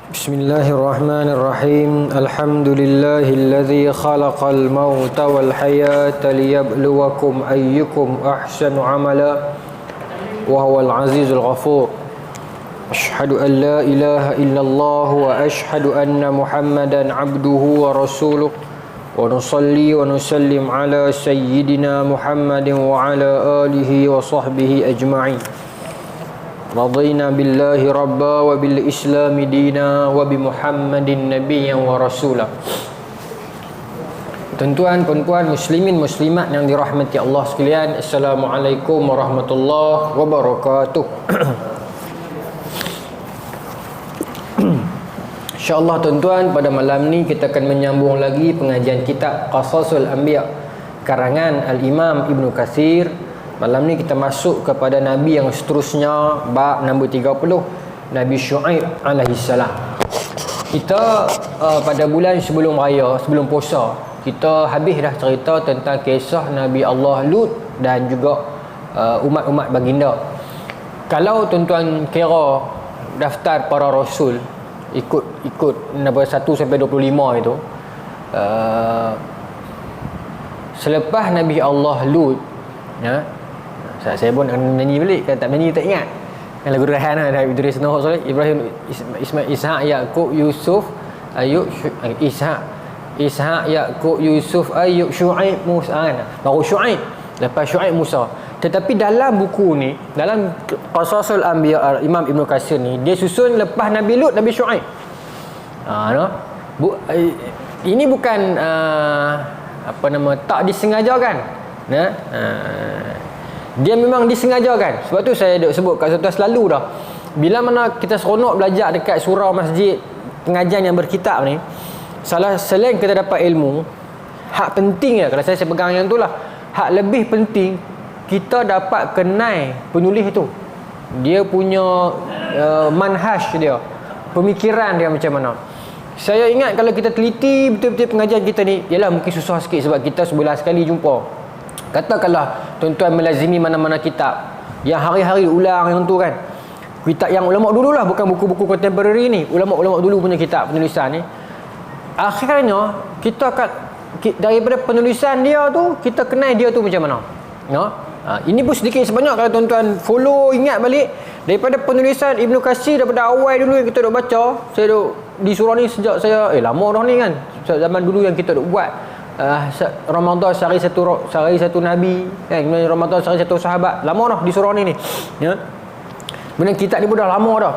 Bismillahirrahmanirrahim. Alhamdulillahilladzi khalaqal mauta wal hayata liyabluwakum ayyukum ahsanu amala wa huwal azizul ghafur. Asyhadu an la ilaha illallah wa asyhadu anna Muhammadan abduhu wa rasuluh. Wa nusalli wa nusallim ala sayyidina Muhammadin wa ala alihi wa sahbihi ajma'in. Radina billahi rabba wa bil islami dina wa bi Muhammadin nabiyyan wa rasula. Tuan-tuan, puan-puan, muslimin, muslimat yang dirahmati Allah sekalian, Assalamualaikum warahmatullahi wabarakatuh. InsyaAllah tuan-tuan, pada malam ni kita akan menyambung lagi pengajian kitab Qasasul Anbiya karangan Al-Imam Ibn Katsir. Malam ni kita masuk kepada Nabi yang seterusnya, bab nombor 30, Nabi Syuaib alaihissalam. Kita pada bulan sebelum raya, sebelum puasa, kita habis dah cerita tentang kisah Nabi Allah Lut dan juga umat-umat baginda. Kalau tuan-tuan kira daftar para rasul ikut nombor 1 sampai 25 itu, selepas Nabi Allah Lut, ya, saya pun nak nyanyi balik, kalau tak nyanyi tak ingat kan lagu Rehan lah, Idris, Nuh, Soleh, Ibrahim, Ismail, Ishak, Yaqub, Yusuf, Ayub, Ishak, Yaqub, Yusuf, Ayub, Syuaib, Musa kan? Baru Syuaib, lepas Syuaib Musa. Tetapi dalam buku ni, dalam Qasasul Anbiya Imam Ibn Katsir ni, dia susun lepas Nabi Lut, Nabi Syuaib. Ini bukan tak disengajakan. Dia memang disengajakan. Sebab tu saya duk sebut kat tuan selalu dah, bila mana kita seronok belajar dekat surau masjid, pengajian yang berkitab ni, selain kita dapat ilmu, hak penting kalau saya pegang yang tu lah, hak lebih penting kita dapat kenal penulis tu, dia punya manhaj dia, pemikiran dia macam mana. Saya ingat kalau kita teliti betul-betul pengajian kita ni, ialah mungkin susah sikit sebab kita sebulan sekali jumpa. Katakanlah tuan-tuan melazimi mana-mana kitab yang hari-hari ulang yang tu kan, kitab yang ulama dulu lah, bukan buku-buku contemporary ni, ulama-ulama dulu punya kitab penulisan ni. Akhirnya kita akan, daripada penulisan dia tu, kita kenal dia tu macam mana. Ini pun sedikit sebanyak kalau tuan-tuan follow, ingat balik daripada penulisan Ibn Katsir, daripada awal dulu yang kita duk baca. Saya duk di surau ni sejak saya lama dah ni kan, zaman dulu yang kita duk buat Ramadan sehari satu Nabi kan, Ramadan sehari satu sahabat, lama dah di surau ni ya. Kemudian kitab ni pun dah lama dah,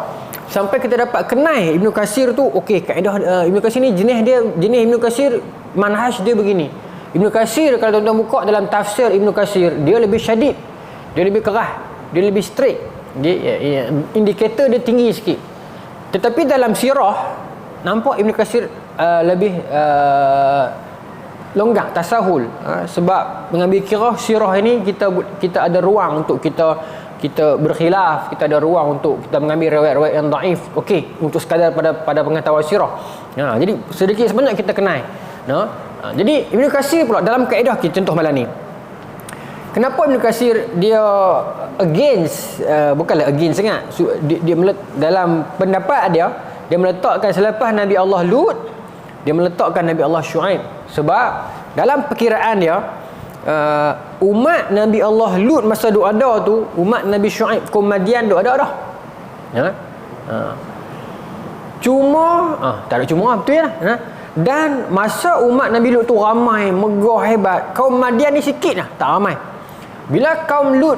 sampai kita dapat kenal Ibn Katsir tu. Okey, kaedah Ibn Katsir ni, jenis Ibn Katsir, manhaj dia begini. Ibn Katsir kalau tuan-tuan buka dalam tafsir Ibn Katsir, dia lebih syadid, dia lebih keras, dia lebih strict, dia indikator dia tinggi sikit. Tetapi dalam sirah nampak Ibn Katsir lebih longgar, tasahul. Sebab mengambil kira sirah ini, kita ada ruang untuk kita berkhilaf, kita ada ruang untuk kita mengambil riwayat-riwayat yang dhaif, okey, untuk sekadar pada pengetahuan sirah. Jadi sedikit sebanyak kita kenal. Jadi Ibn Katsir pula dalam kaedah kita, contoh malam ni, kenapa Ibn Katsir dia against, bukanlah against sangat, dia dalam pendapat dia meletakkan selepas Nabi Allah Lut, dia meletakkan Nabi Allah Syuaib. Sebab dalam perkiraan dia, umat Nabi Allah Lut masa duk ada tu, umat Nabi Syuaib kaum Madian duk ada dah. Cuma tak ada cuma, betul ya. Dan masa umat Nabi Lut tu ramai, megah, hebat, kaum Madian ni sikit lah, tak ramai. Bila kaum Lut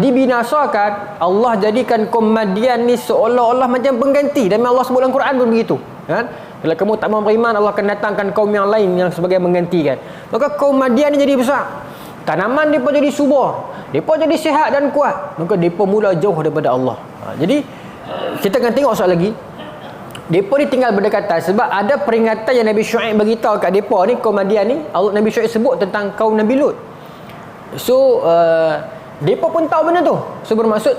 dibinasakan, Allah jadikan kaum Madian ni seolah-olah macam pengganti. Dan Allah sebut dalam Quran pun begitu kan. Kalau kamu tak mau beriman, Allah akan datangkan kaum yang lain yang sebagai menggantikan. Maka kaum Madian ni jadi besar, tanaman mereka jadi subur, mereka jadi sihat dan kuat. Maka mereka mula jauh daripada Allah. Jadi kita akan tengok soal lagi, mereka ni tinggal berdekatan. Sebab ada peringatan yang Nabi Syuaib beritahu kat mereka ni, kaum Madian ni. Nabi Syuaib sebut tentang kaum Nabi Lut. So mereka pun tahu benda tu. So bermaksud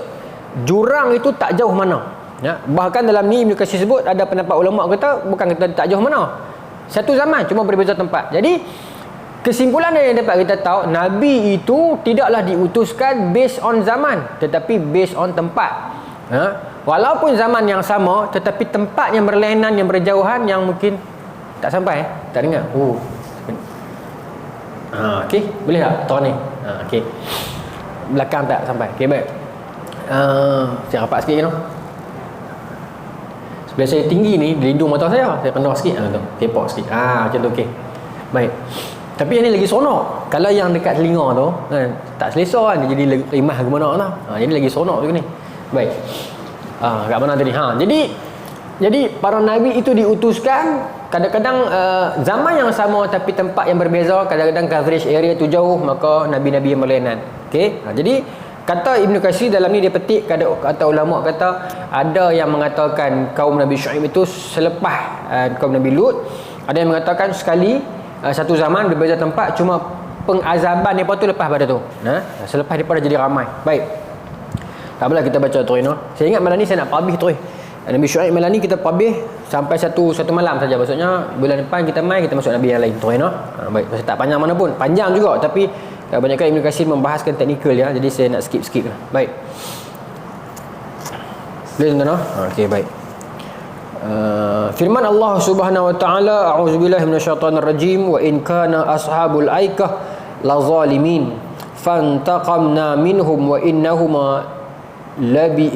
jurang itu tak jauh mana. Bahkan dalam ni Ibn Katsir sebut, ada pendapat ulama kata bukan kata tak jauh mana, satu zaman, cuma berbeza tempat. Jadi kesimpulan yang dapat kita tahu, Nabi itu tidaklah diutuskan based on zaman, tetapi based on tempat. Walaupun zaman yang sama, tetapi tempat yang berlainan, yang berjauhan, yang mungkin tak sampai, tak dengar. Okey, boleh tak tuan ni? Okey. Belakang tak sampai. Okey, baik. Saya rapat sikit you know. Sebelah saya tinggi ni, di hidung mata saya kena sikit tu. Kepok sikit. Macam tu okey. Baik. Tapi yang ni lagi seronok. Kalau yang dekat telinga tu kan, tak selesa kan, dia jadi rimah ke mana tau. Jadi lagi seronok juga ni. Baik. Kat mana tadi? Jadi para nabi itu diutuskan kadang-kadang zaman yang sama tapi tempat yang berbeza, kadang-kadang coverage area tu jauh, maka nabi-nabi yang berlainan. Okey. Jadi kata Ibn Katsir dalam ni dia petik, kata ulama kata ada yang mengatakan kaum Nabi Syuaib itu selepas kaum Nabi Lut, ada yang mengatakan sekali satu zaman berbeza tempat, cuma pengazaban depa tu lepas pada tu. Selepas depa dah jadi ramai. Baik. Tak apalah kita baca terus no. Saya ingat malam ni saya nak publish terus. Nabi Syuaib malam ni kita publish sampai satu malam saja. Maksudnya bulan depan kita kita masuk Nabi yang lain terus no. Baik, pasal tak panjang mana pun. Panjang juga tapi kebanyakan Ibn Katsir membahaskan teknikal ya. Jadi saya nak skip lah. Baik. Boleh tuan-tuan no? Okey, baik. Firman Allah Subhanahu wa taala, a'udzubillahi minasyaitonir rajim, wa in kana ashabul aikah la zalimin fantaqamna minhum wa innahuma labi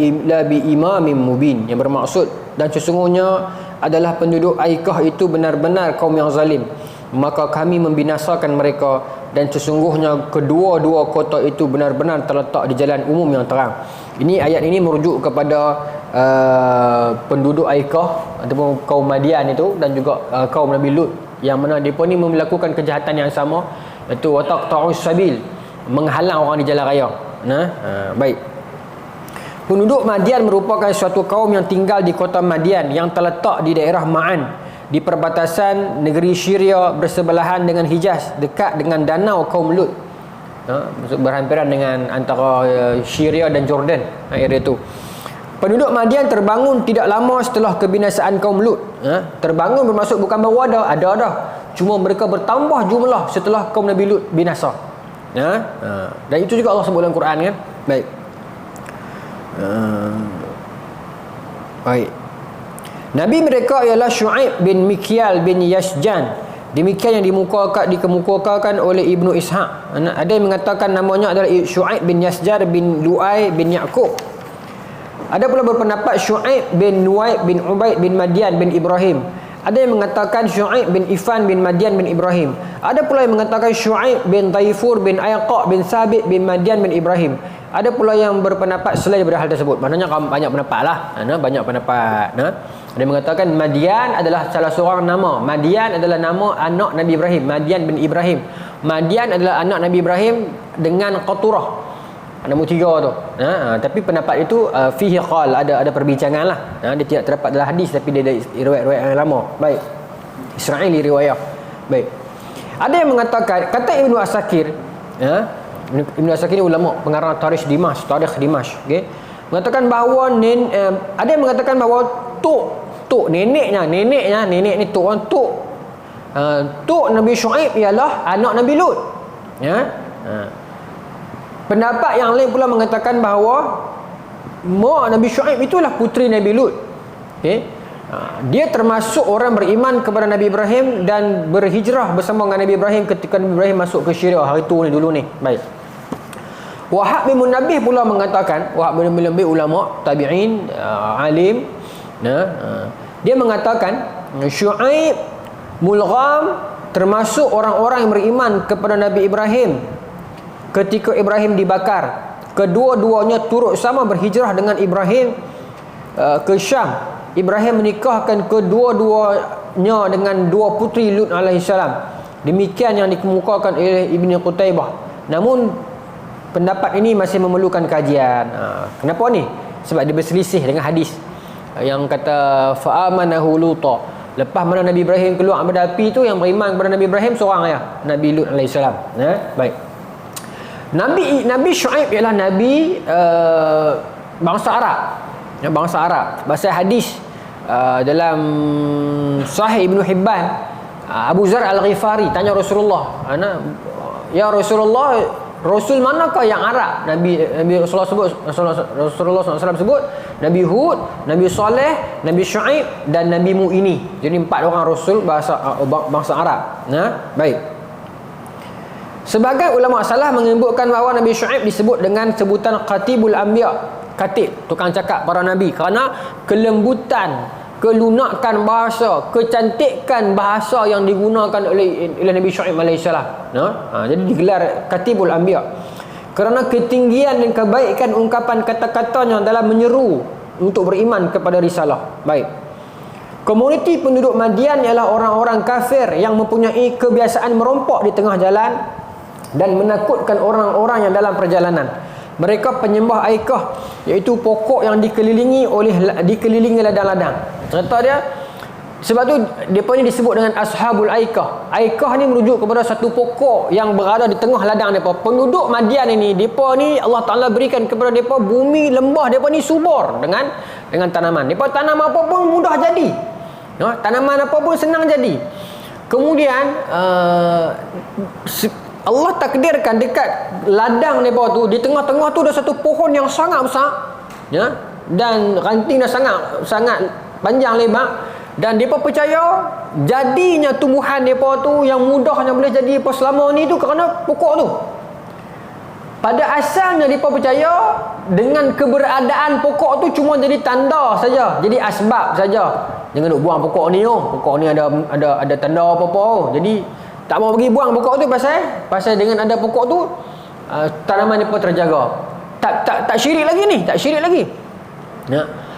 imamin mubin, yang bermaksud dan sesungguhnya adalah penduduk Aikah itu benar-benar kaum yang zalim, maka kami membinasakan mereka, dan sesungguhnya kedua-dua kota itu benar-benar terletak di jalan umum yang terang. Ini ayat ini merujuk kepada penduduk Aikah ataupun kaum Madian itu, dan juga kaum Nabi Lut, yang mana mereka ni melakukan kejahatan yang sama, iaitu wataqta'us sabil, menghalang orang di jalan raya. Baik. Penduduk Madian merupakan suatu kaum yang tinggal di kota Madian yang terletak di daerah Ma'an, di perbatasan negeri Syria bersebelahan dengan Hijaz, dekat dengan danau kaum Lut. Berhampiran dengan antara Syria dan Jordan, area itu. Penduduk Madian terbangun tidak lama setelah kebinasaan kaum Lut. Terbangun bermaksud bukan baru ada dah. Cuma mereka bertambah jumlah setelah kaum Nabi Lut binasa. Dan itu juga Allah sebut dalam Quran kan. Baik. Baik. Nabi mereka ialah Syuaib bin Mikyal bin Yasjan. Demikian yang dikemukakan oleh Ibnu Ishaq. Ada yang mengatakan namanya adalah Syuaib bin Yasjar bin Lu'ay bin Ya'qub. Ada pula berpendapat Syuaib bin Nuaib bin Ubaid bin Madian bin Ibrahim. Ada yang mengatakan Syuaib bin Ifan bin Madian bin Ibrahim. Ada pula yang mengatakan Syuaib bin Taifur bin Ayqa bin Sabit bin Madian bin Ibrahim. Ada pula yang berpendapat selain daripada hal tersebut. Maknanya banyak pendapat lah. Banyak pendapat. Ada yang mengatakan Madian adalah salah seorang nama. Madian adalah nama anak Nabi Ibrahim. Madian bin Ibrahim. Madian adalah anak Nabi Ibrahim dengan Qaturah. Nombor 3 tu. Tapi pendapat itu fihi qal, ada perbincangan lah. Dia tidak terdapat dalam hadis, tapi dia ada riwayat-riwayat yang lama. Baik. Israeli riwayat. Baik. Ada yang mengatakan, kata Ibnu Asakir, Ibnu Asakir ni ulama pengarang Tarikh Dimash, okey. Mengatakan bahawa ada yang mengatakan bahawa tok neneknya nenek ni tok Nabi Syuaib ialah anak Nabi Lut. Pendapat yang lain pula mengatakan bahawa mak Nabi Syuaib itulah puteri Nabi Lut. Okey. Dia termasuk orang beriman kepada Nabi Ibrahim dan berhijrah bersama dengan Nabi Ibrahim ketika Nabi Ibrahim masuk ke Syria hari tu ni dulu ni. Baik. Wahab bin Munabbih pula mengatakan, Wahab bin Munabbih ulama tabi'in, alim, dia mengatakan Syuaib mulgham termasuk orang-orang yang beriman kepada Nabi Ibrahim ketika Ibrahim dibakar. Kedua-duanya turut sama berhijrah dengan Ibrahim ke Syam. Ibrahim menikahkan kedua-duanya dengan dua puteri Lut alaihissalam. Demikian yang dikemukakan oleh Ibn Qutaybah. Namun pendapat ini masih memerlukan kajian. Kenapa ni? Sebab dia berselisih dengan hadis yang kata fa'amanahu Luta. Lepas mana Nabi Ibrahim keluar daripada api tu, yang beriman kepada Nabi Ibrahim seorang ya, Nabi Lut alaihissalam. Baik. Nabi Syuaib ialah nabi bangsa Arab. Bangsa Arab. Bahasa hadis dalam Sahih Ibn Hibban, Abu Zar Al-Ghifari tanya Rasulullah, ya Rasulullah, Rasul manakah yang Arab? Nabi Rasulullah SAW sebut Nabi Hud, Nabi Saleh, Nabi Syuaib dan Nabi Mu ini. Jadi 4 orang Rasul bangsa Arab. Baik. Sebagai ulama salah menyebutkan bahawa Nabi Syuaib disebut dengan sebutan Qatibul Anbiya, katib, tukang cakap para nabi, kerana kelembutan, kelunakan bahasa, kecantikan bahasa yang digunakan oleh Nabi Syuaib alaihissalam. Jadi digelar Qatibul Anbiya kerana ketinggian dan kebaikan ungkapan kata-katanya dalam menyeru untuk beriman kepada risalah. Baik. Komuniti penduduk Madian ialah orang-orang kafir yang mempunyai kebiasaan merompok di tengah jalan dan menakutkan orang-orang yang dalam perjalanan. Mereka penyembah aikah, iaitu pokok yang dikelilingi ladang-ladang. Cerita dia, sebab tu depa ni disebut dengan ashabul aikah. Aikah ni merujuk kepada satu pokok yang berada di tengah ladang depa. Penduduk Madian ini, depa ni Allah Taala berikan kepada depa bumi lembah, depa ni subur dengan tanaman. Depa tanam apa pun mudah jadi. Tanaman apa pun senang jadi. Kemudian Allah takdirkan dekat ladang mereka tu, di tengah-tengah tu ada satu pohon yang sangat besar, dan rantingnya sangat panjang lebar, dan mereka percaya jadinya tumbuhan mereka tu yang mudahnya boleh jadi apa selama ni tu kerana pokok tu. Pada asalnya mereka percaya dengan keberadaan pokok tu cuma jadi tanda saja, jadi asbab saja. Jangan duk buang pokok ni, pokok ni ada tanda apa-apa. Jadi tak mau pergi buang pokok tu pasal dengan ada pokok tu tanaman ni pun terjaga. Tak syirik lagi ni, tak syirik lagi.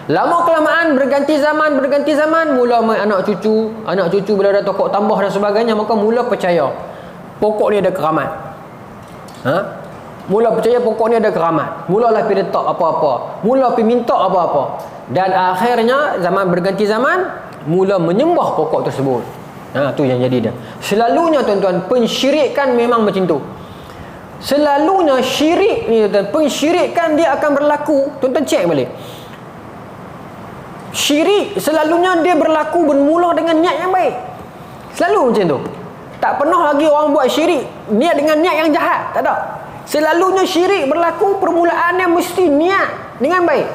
Lama kelamaan berganti zaman, mula anak cucu bila ada tokok tambah dan sebagainya, maka mula percaya pokok ni ada keramat. Mula percaya pokok ni ada keramat. Mulalah pergi letak apa-apa, mula pergi minta apa-apa, dan akhirnya zaman berganti zaman mula menyembah pokok tersebut. Tu yang jadi dia. Selalunya tuan-tuan, pensyirikan memang macam tu. Selalunya syirik ni tuan, pensyirikan dia akan berlaku. Tuan-tuan cek balik. Syirik selalunya dia berlaku bermula dengan niat yang baik. Selalu macam tu. Tak pernah lagi orang buat syirik niat dengan niat yang jahat. Tak ada. Selalunya syirik berlaku permulaannya mesti niat dengan baik.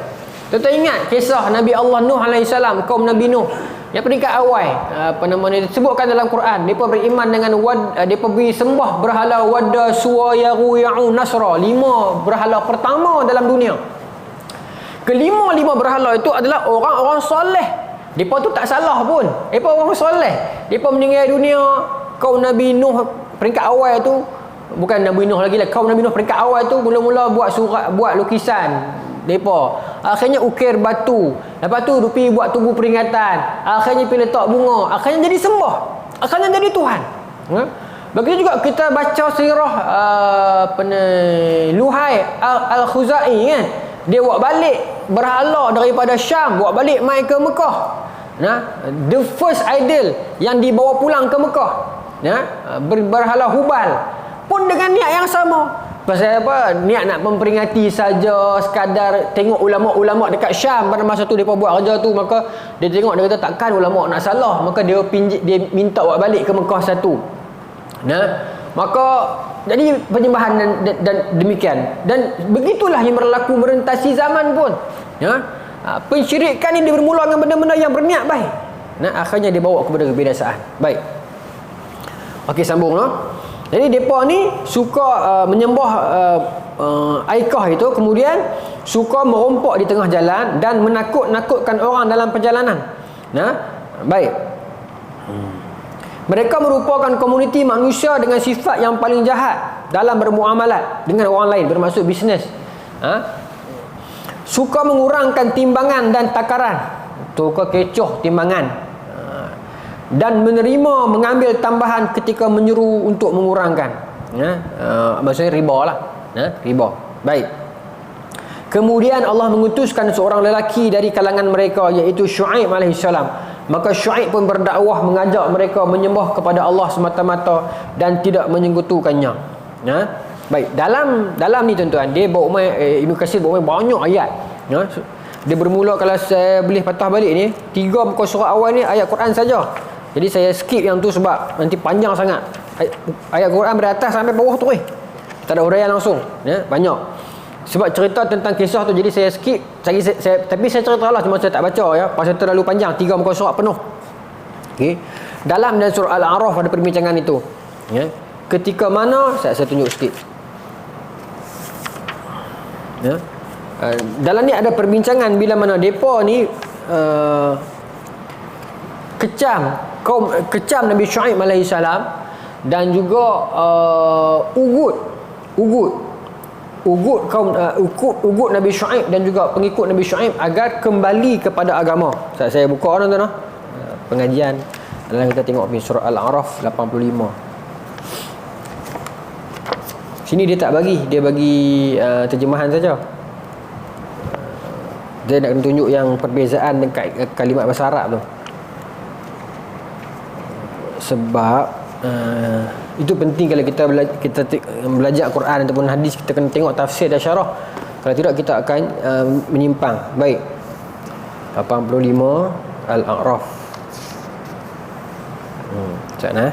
Tuan-tuan ingat kisah Nabi Allah Nuh alaihissalam, kaum Nabi Nuh yang peringkat awal, disebutkan dalam Quran, mereka beriman dengan mereka pergi sembah berhala Wadda, Suwa, Yagu, Ya'u, Nasra, 5 berhala pertama dalam dunia. Kelima-lima berhala itu adalah orang-orang soleh. Mereka tu tak salah pun, mereka orang soleh. Mereka meninggal dunia. Kaum Nabi Nuh peringkat awal tu, bukan Nabi Nuh lagi lah, kaum Nabi Nuh peringkat awal tu mula-mula buat surat, buat lukisan. Mereka akhirnya ukir batu, lepas tu pergi buat tugu peringatan, akhirnya pergi letak bunga, akhirnya jadi sembah, akhirnya jadi Tuhan. Begitu juga kita baca sirah Luhai Al-Khuzai kan, dia buat balik berhala daripada Syam, buat balik mai ke Mekah. The first idol yang dibawa pulang ke Mekah, berhala Hubal pun dengan niat yang sama. Pasal apa? Niat nak memperingati saja, sekadar tengok ulama-ulama dekat Syam pada masa tu mereka buat kerja tu, maka dia tengok, dia kata takkan ulama nak salah, maka dia minta buat balik ke Mekah satu. Maka jadi penyembahan dan demikian, dan begitulah yang berlaku merentasi zaman pun. Pensyirikan ini bermula dengan benda-benda yang berniat baik, akhirnya dibawa kepada kebinasaan. Baik. Okey, sambung no. Jadi mereka ni suka menyembah aikah itu, kemudian suka merompok di tengah jalan dan menakut-nakutkan orang dalam perjalanan. Baik. Mereka merupakan komuniti manusia dengan sifat yang paling jahat dalam bermuamalat dengan orang lain, bermaksud bisnes. Suka mengurangkan timbangan dan takaran. Suka kecoh timbangan. Dan menerima mengambil tambahan ketika menyuruh untuk mengurangkan. Maksudnya riba lah. Riba. Baik. Kemudian Allah mengutuskan seorang lelaki dari kalangan mereka, iaitu Syuaib alaihissalam. Maka Syuaib pun berdakwah mengajak mereka menyembah kepada Allah semata-mata dan tidak menyekutukannya. Baik, dalam ni tuan-tuan, dia bawa Ibnu Katsir bawa banyak ayat. Dia bermula, kalau saya boleh patah balik ni, 3 muka surat awal ni ayat Quran saja. Jadi saya skip yang tu sebab nanti panjang sangat. Ayat Quran dari atas sampai bawah tu Tak ada uraian langsung, ya, banyak. Sebab cerita tentang kisah tu, jadi saya skip. Tapi saya cerita lah, cuma saya tak baca, ya. Pasal terlalu panjang, 3 muka surat penuh. Okey. Dalam dan surah Al-A'raf ada perbincangan itu. Ya. Ketika mana saya tunjuk sikit. Ya. Dalam ni ada perbincangan bila mana depa ni kecam Nabi Syuaib alaihi salam, dan juga ugut kaum Nabi Syuaib dan juga pengikut Nabi Syuaib agar kembali kepada agama. Saya buka tuan-tuan, pengajian dalam kita tengok surah Al-A'raf 85. Sini dia tak bagi, dia bagi terjemahan saja. Dia nak tunjuk yang perbezaan dekat kalimat bahasa Arab tu. Sebab itu penting kalau kita belajar Quran ataupun hadis, kita kena tengok tafsir dan syarah. Kalau tidak kita akan menyimpang. Baik. 85 Al-A'raf. Sekejap nah.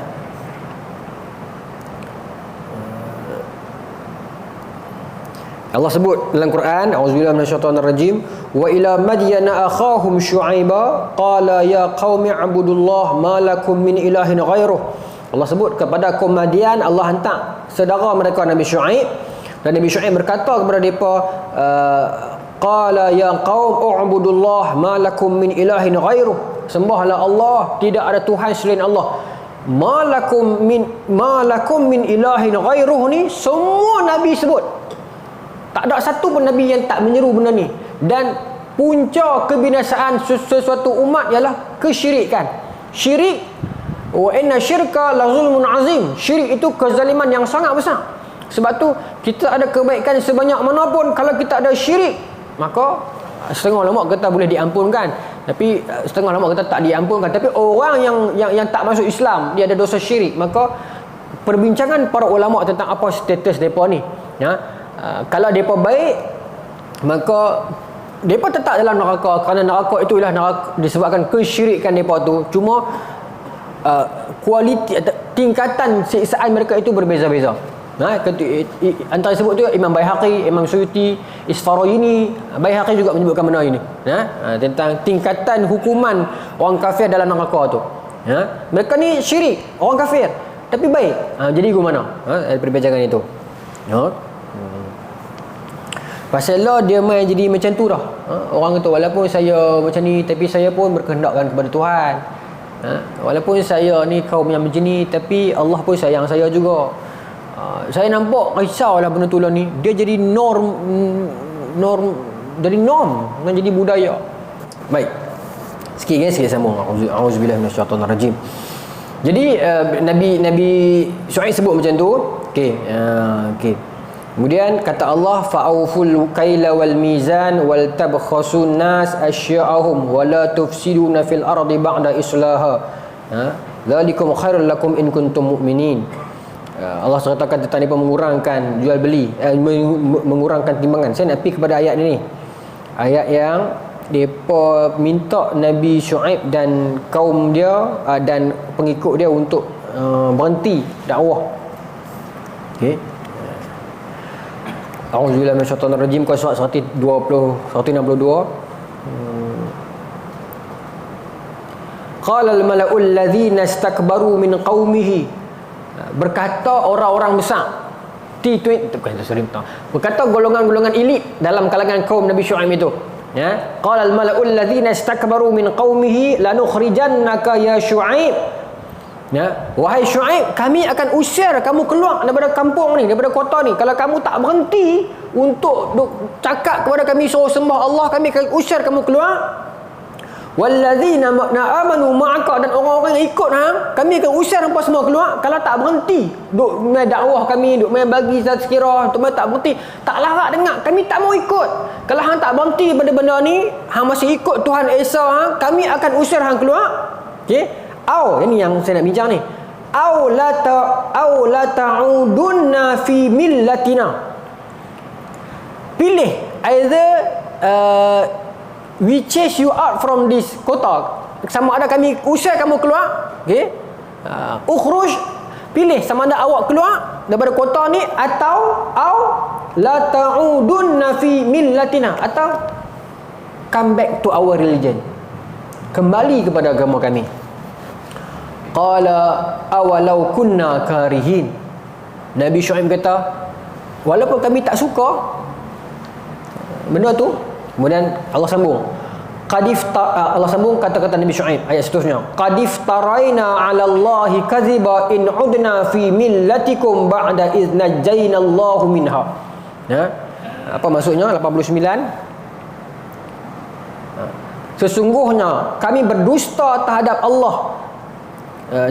Allah sebut dalam Quran, auzubillahi minasyaitonir rajim, wa ila madyana akhahum syuaiba qala ya qaumi ibudullah ma lakum min ilahin ghairuh. Allah sebut kepada kaum Madian, Allah hantar saudara mereka Nabi Syuaib, dan Nabi Syuaib berkata kepada mereka, qala ya qaum ubudullah ma lakum min ilahin ghairuh. Sembahlah Allah, tidak ada tuhan selain Allah. Ma lakum min ilahin ghairuh ni semua nabi sebut. Tak ada satu pun nabi yang tak menyeru benda ni. Dan punca kebinasaan sesuatu umat ialah kesyirikan. Syirik, wa inna syirka la zulmun azim. Syirik itu kezaliman yang sangat besar. Sebab tu kita ada kebaikan sebanyak mana pun, kalau kita ada syirik, maka setengah ulama kata boleh diampunkan, tapi setengah ulama kata tak diampunkan. Tapi orang yang tak masuk Islam, dia ada dosa syirik, maka perbincangan para ulama tentang apa status depa ni, ya. Kalau mereka baik, maka mereka tetap dalam neraka, kerana neraka itu ialah neraka disebabkan kesyirikan mereka tu. Cuma kualiti, tingkatan siksaan mereka itu berbeza-beza. Antara sebut tu Imam Baihaqi, Imam Suyuti, Isfaraini. Baihaqi juga menyebutkan benda ini, tentang tingkatan hukuman orang kafir dalam neraka tu. Mereka ni syirik, orang kafir, tapi baik. Jadi ke mana? Ada perbincangan itu. Pasal lah dia main jadi macam tu dah. Orang kata walaupun saya macam ni, tapi saya pun berkehendakkan kepada Tuhan. Walaupun saya ni kaum yang macam ni, tapi Allah pun sayang saya juga. Saya nampak risaulah benda tu lah ni. Dia jadi norm dan jadi budaya. Baik. Sikit sambung. Auzubillahi minasyaitonir rajim. Jadi Nabi Syuaib sebut macam tu. Okey. Kemudian kata Allah, fa'awful kaila wal mizan wal tabkhasun nas asya'ahum wa la tufsiduna fil ardi ba'da islaha. Dzalikum khairul lakum in kuntum mu'minin. Allah katakan tentang mereka mengurangkan jual beli, mengurangkan timbangan. Saya nak pergi kepada ayat ini. Ayat yang mereka minta Nabi Syuaib dan kaum dia dan pengikut dia untuk berhenti dakwah. Okey. A'udzubillahi minasyaitonir rajim, surat 162. Qala al-mala'ul ladzina istakbaru min qaumihi. Berkata orang-orang besar. Berkata golongan-golongan elit dalam kalangan kaum Nabi Syuaib itu. Ya, qala al-mala'ul ladzina istakbaru min qaumihi lanukhrijannaka ya Syuaib. Ya, wahai Syuaib, kami akan usir kamu keluar daripada kampung ni, daripada kota ni. Kalau kamu tak berhenti untuk cakap kepada kami suruh sembah Allah, kami akan usir kamu keluar. Wallazina amanu ma'aka, dan orang-orang yang ikut kami akan usir hangpa semua keluar. Kalau tak berhenti duk mai dakwah kami, duk mai bagi tazkirah, duk mai tak berhenti, tak larat dengar, kami tak mau ikut. Kalau hang tak berhenti pada benda ni, hang masih ikut Tuhan Esa, kami akan usir hang keluar. Okey. Ini yang saya nak bincang ni. Au la ta'udunna fi millatina. Pilih, either we chase you out from this kota, sama ada kami usir kamu keluar, okey, ukhruj, Pilih sama ada awak keluar daripada kota ni atau la ta'udunna fi millatina, atau come back to our religion, kembali kepada agama kami. Qala awalau kunna karihin. Nabi Syuaib kata, walaupun kami tak suka benda tu. Kemudian Allah sambung, Allah sambung kata-kata Nabi Syuaib ayat seterusnya, qad iftaraina 'ala Allahi kadhiba in 'udna fi millatikum ba'da idh najjayna Allahu minha. Apa maksudnya 89? Sesungguhnya kami berdusta terhadap Allah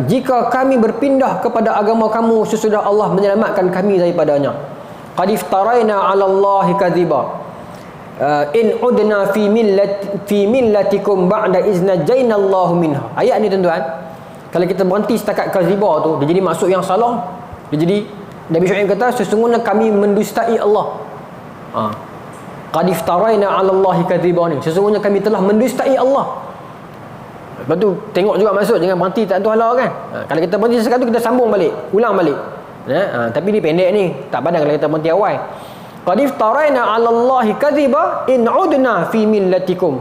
jika kami berpindah kepada agama kamu sesudah Allah menyelamatkan kami daripadanya. Qad iftaraina 'ala Allahi kadhiba in udna fi millatikum ba'da izna jainallahu minha. Ayat ni tuan-tuan, kalau kita berhenti setakat kaziba tu, dia jadi maksud yang salah. Dia jadi, Nabi Syuaib kata sesungguhnya kami mendustai Allah. Qad iftaraina 'ala Allahi kadziba ni, sesungguhnya kami telah mendustai Allah. Lepas tu tengok juga maksud, jangan berhenti tak tu halal kan. Kalau kita berhenti sekali tu kita sambung balik, ulang balik. Tapi ni pendek ni, tak padan kalau kita berhenti awal. Qad iftaraina 'ala Allahi kadhiba in 'udna fi millatikum.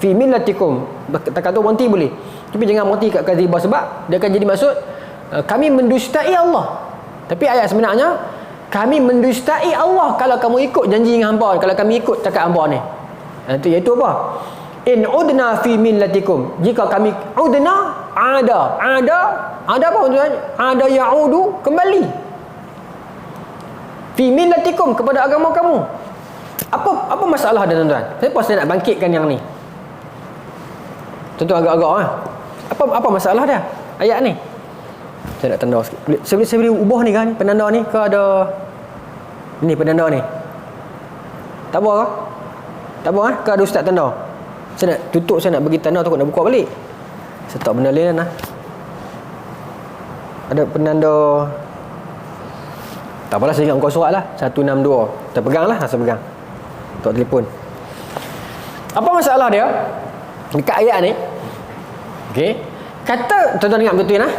Fi millatikum. Tak kata berhenti boleh. Tapi jangan berhenti kat kadhiba, sebab dia akan jadi maksud kami mendustai Allah. Tapi ayat sebenarnya kami mendustai Allah kalau kamu ikut janji dengan hamba, kalau kami ikut cakap hamba ni. Itu iaitu apa? In 'udna fi millatikum. Jika kami ada apa tuan? Ada ya'udu, kembali. Fi millatikum, kepada agama kamu. Apa masalah dia tuan-tuan? Kenapa saya nak bangkitkan yang ni? Tuan-tuan agak-agak Apa masalah dia? Ayat ni. Saya nak tanda sikit. Saya boleh ubah ni kan? Penanda ni ke ada ni penanda ni? Tak apa ke? Tak apa ke ada ustaz tanda? Saya nak tutup, saya nak bagi tanda, takut nak buka balik. Saya tak benda lain lah. Ada penanda. Tak apalah, saya ingat muka surat lah 162. Kita pegang lah, saya pegang untuk telefon. Apa masalah dia dekat ayat ni? Okey, kata tuan-tuan ingat betul lah,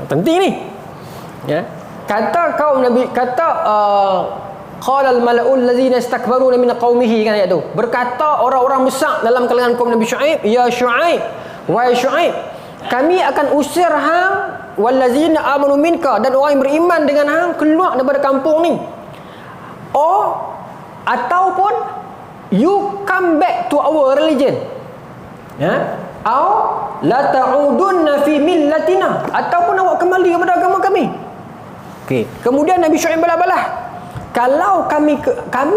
penting ni ya. Kata kaum Nabi, kata qala al-mala'ul ladzina istakbaruna min qaumihi, kan ayat tu. Berkata orang-orang besar dalam kalangan kaum Nabi Syuaib, ya Syuaib, wahai Syuaib, kami akan usir hang wallazina amanu minka, dan orang yang beriman dengan hang keluar daripada kampung ni. Ataupun you come back to our religion. Ya? La ta'udunna fi millatina, ataupun awak kembali kepada agama kami. Okey. Kemudian Nabi Syuaib balas-balas, kalau kami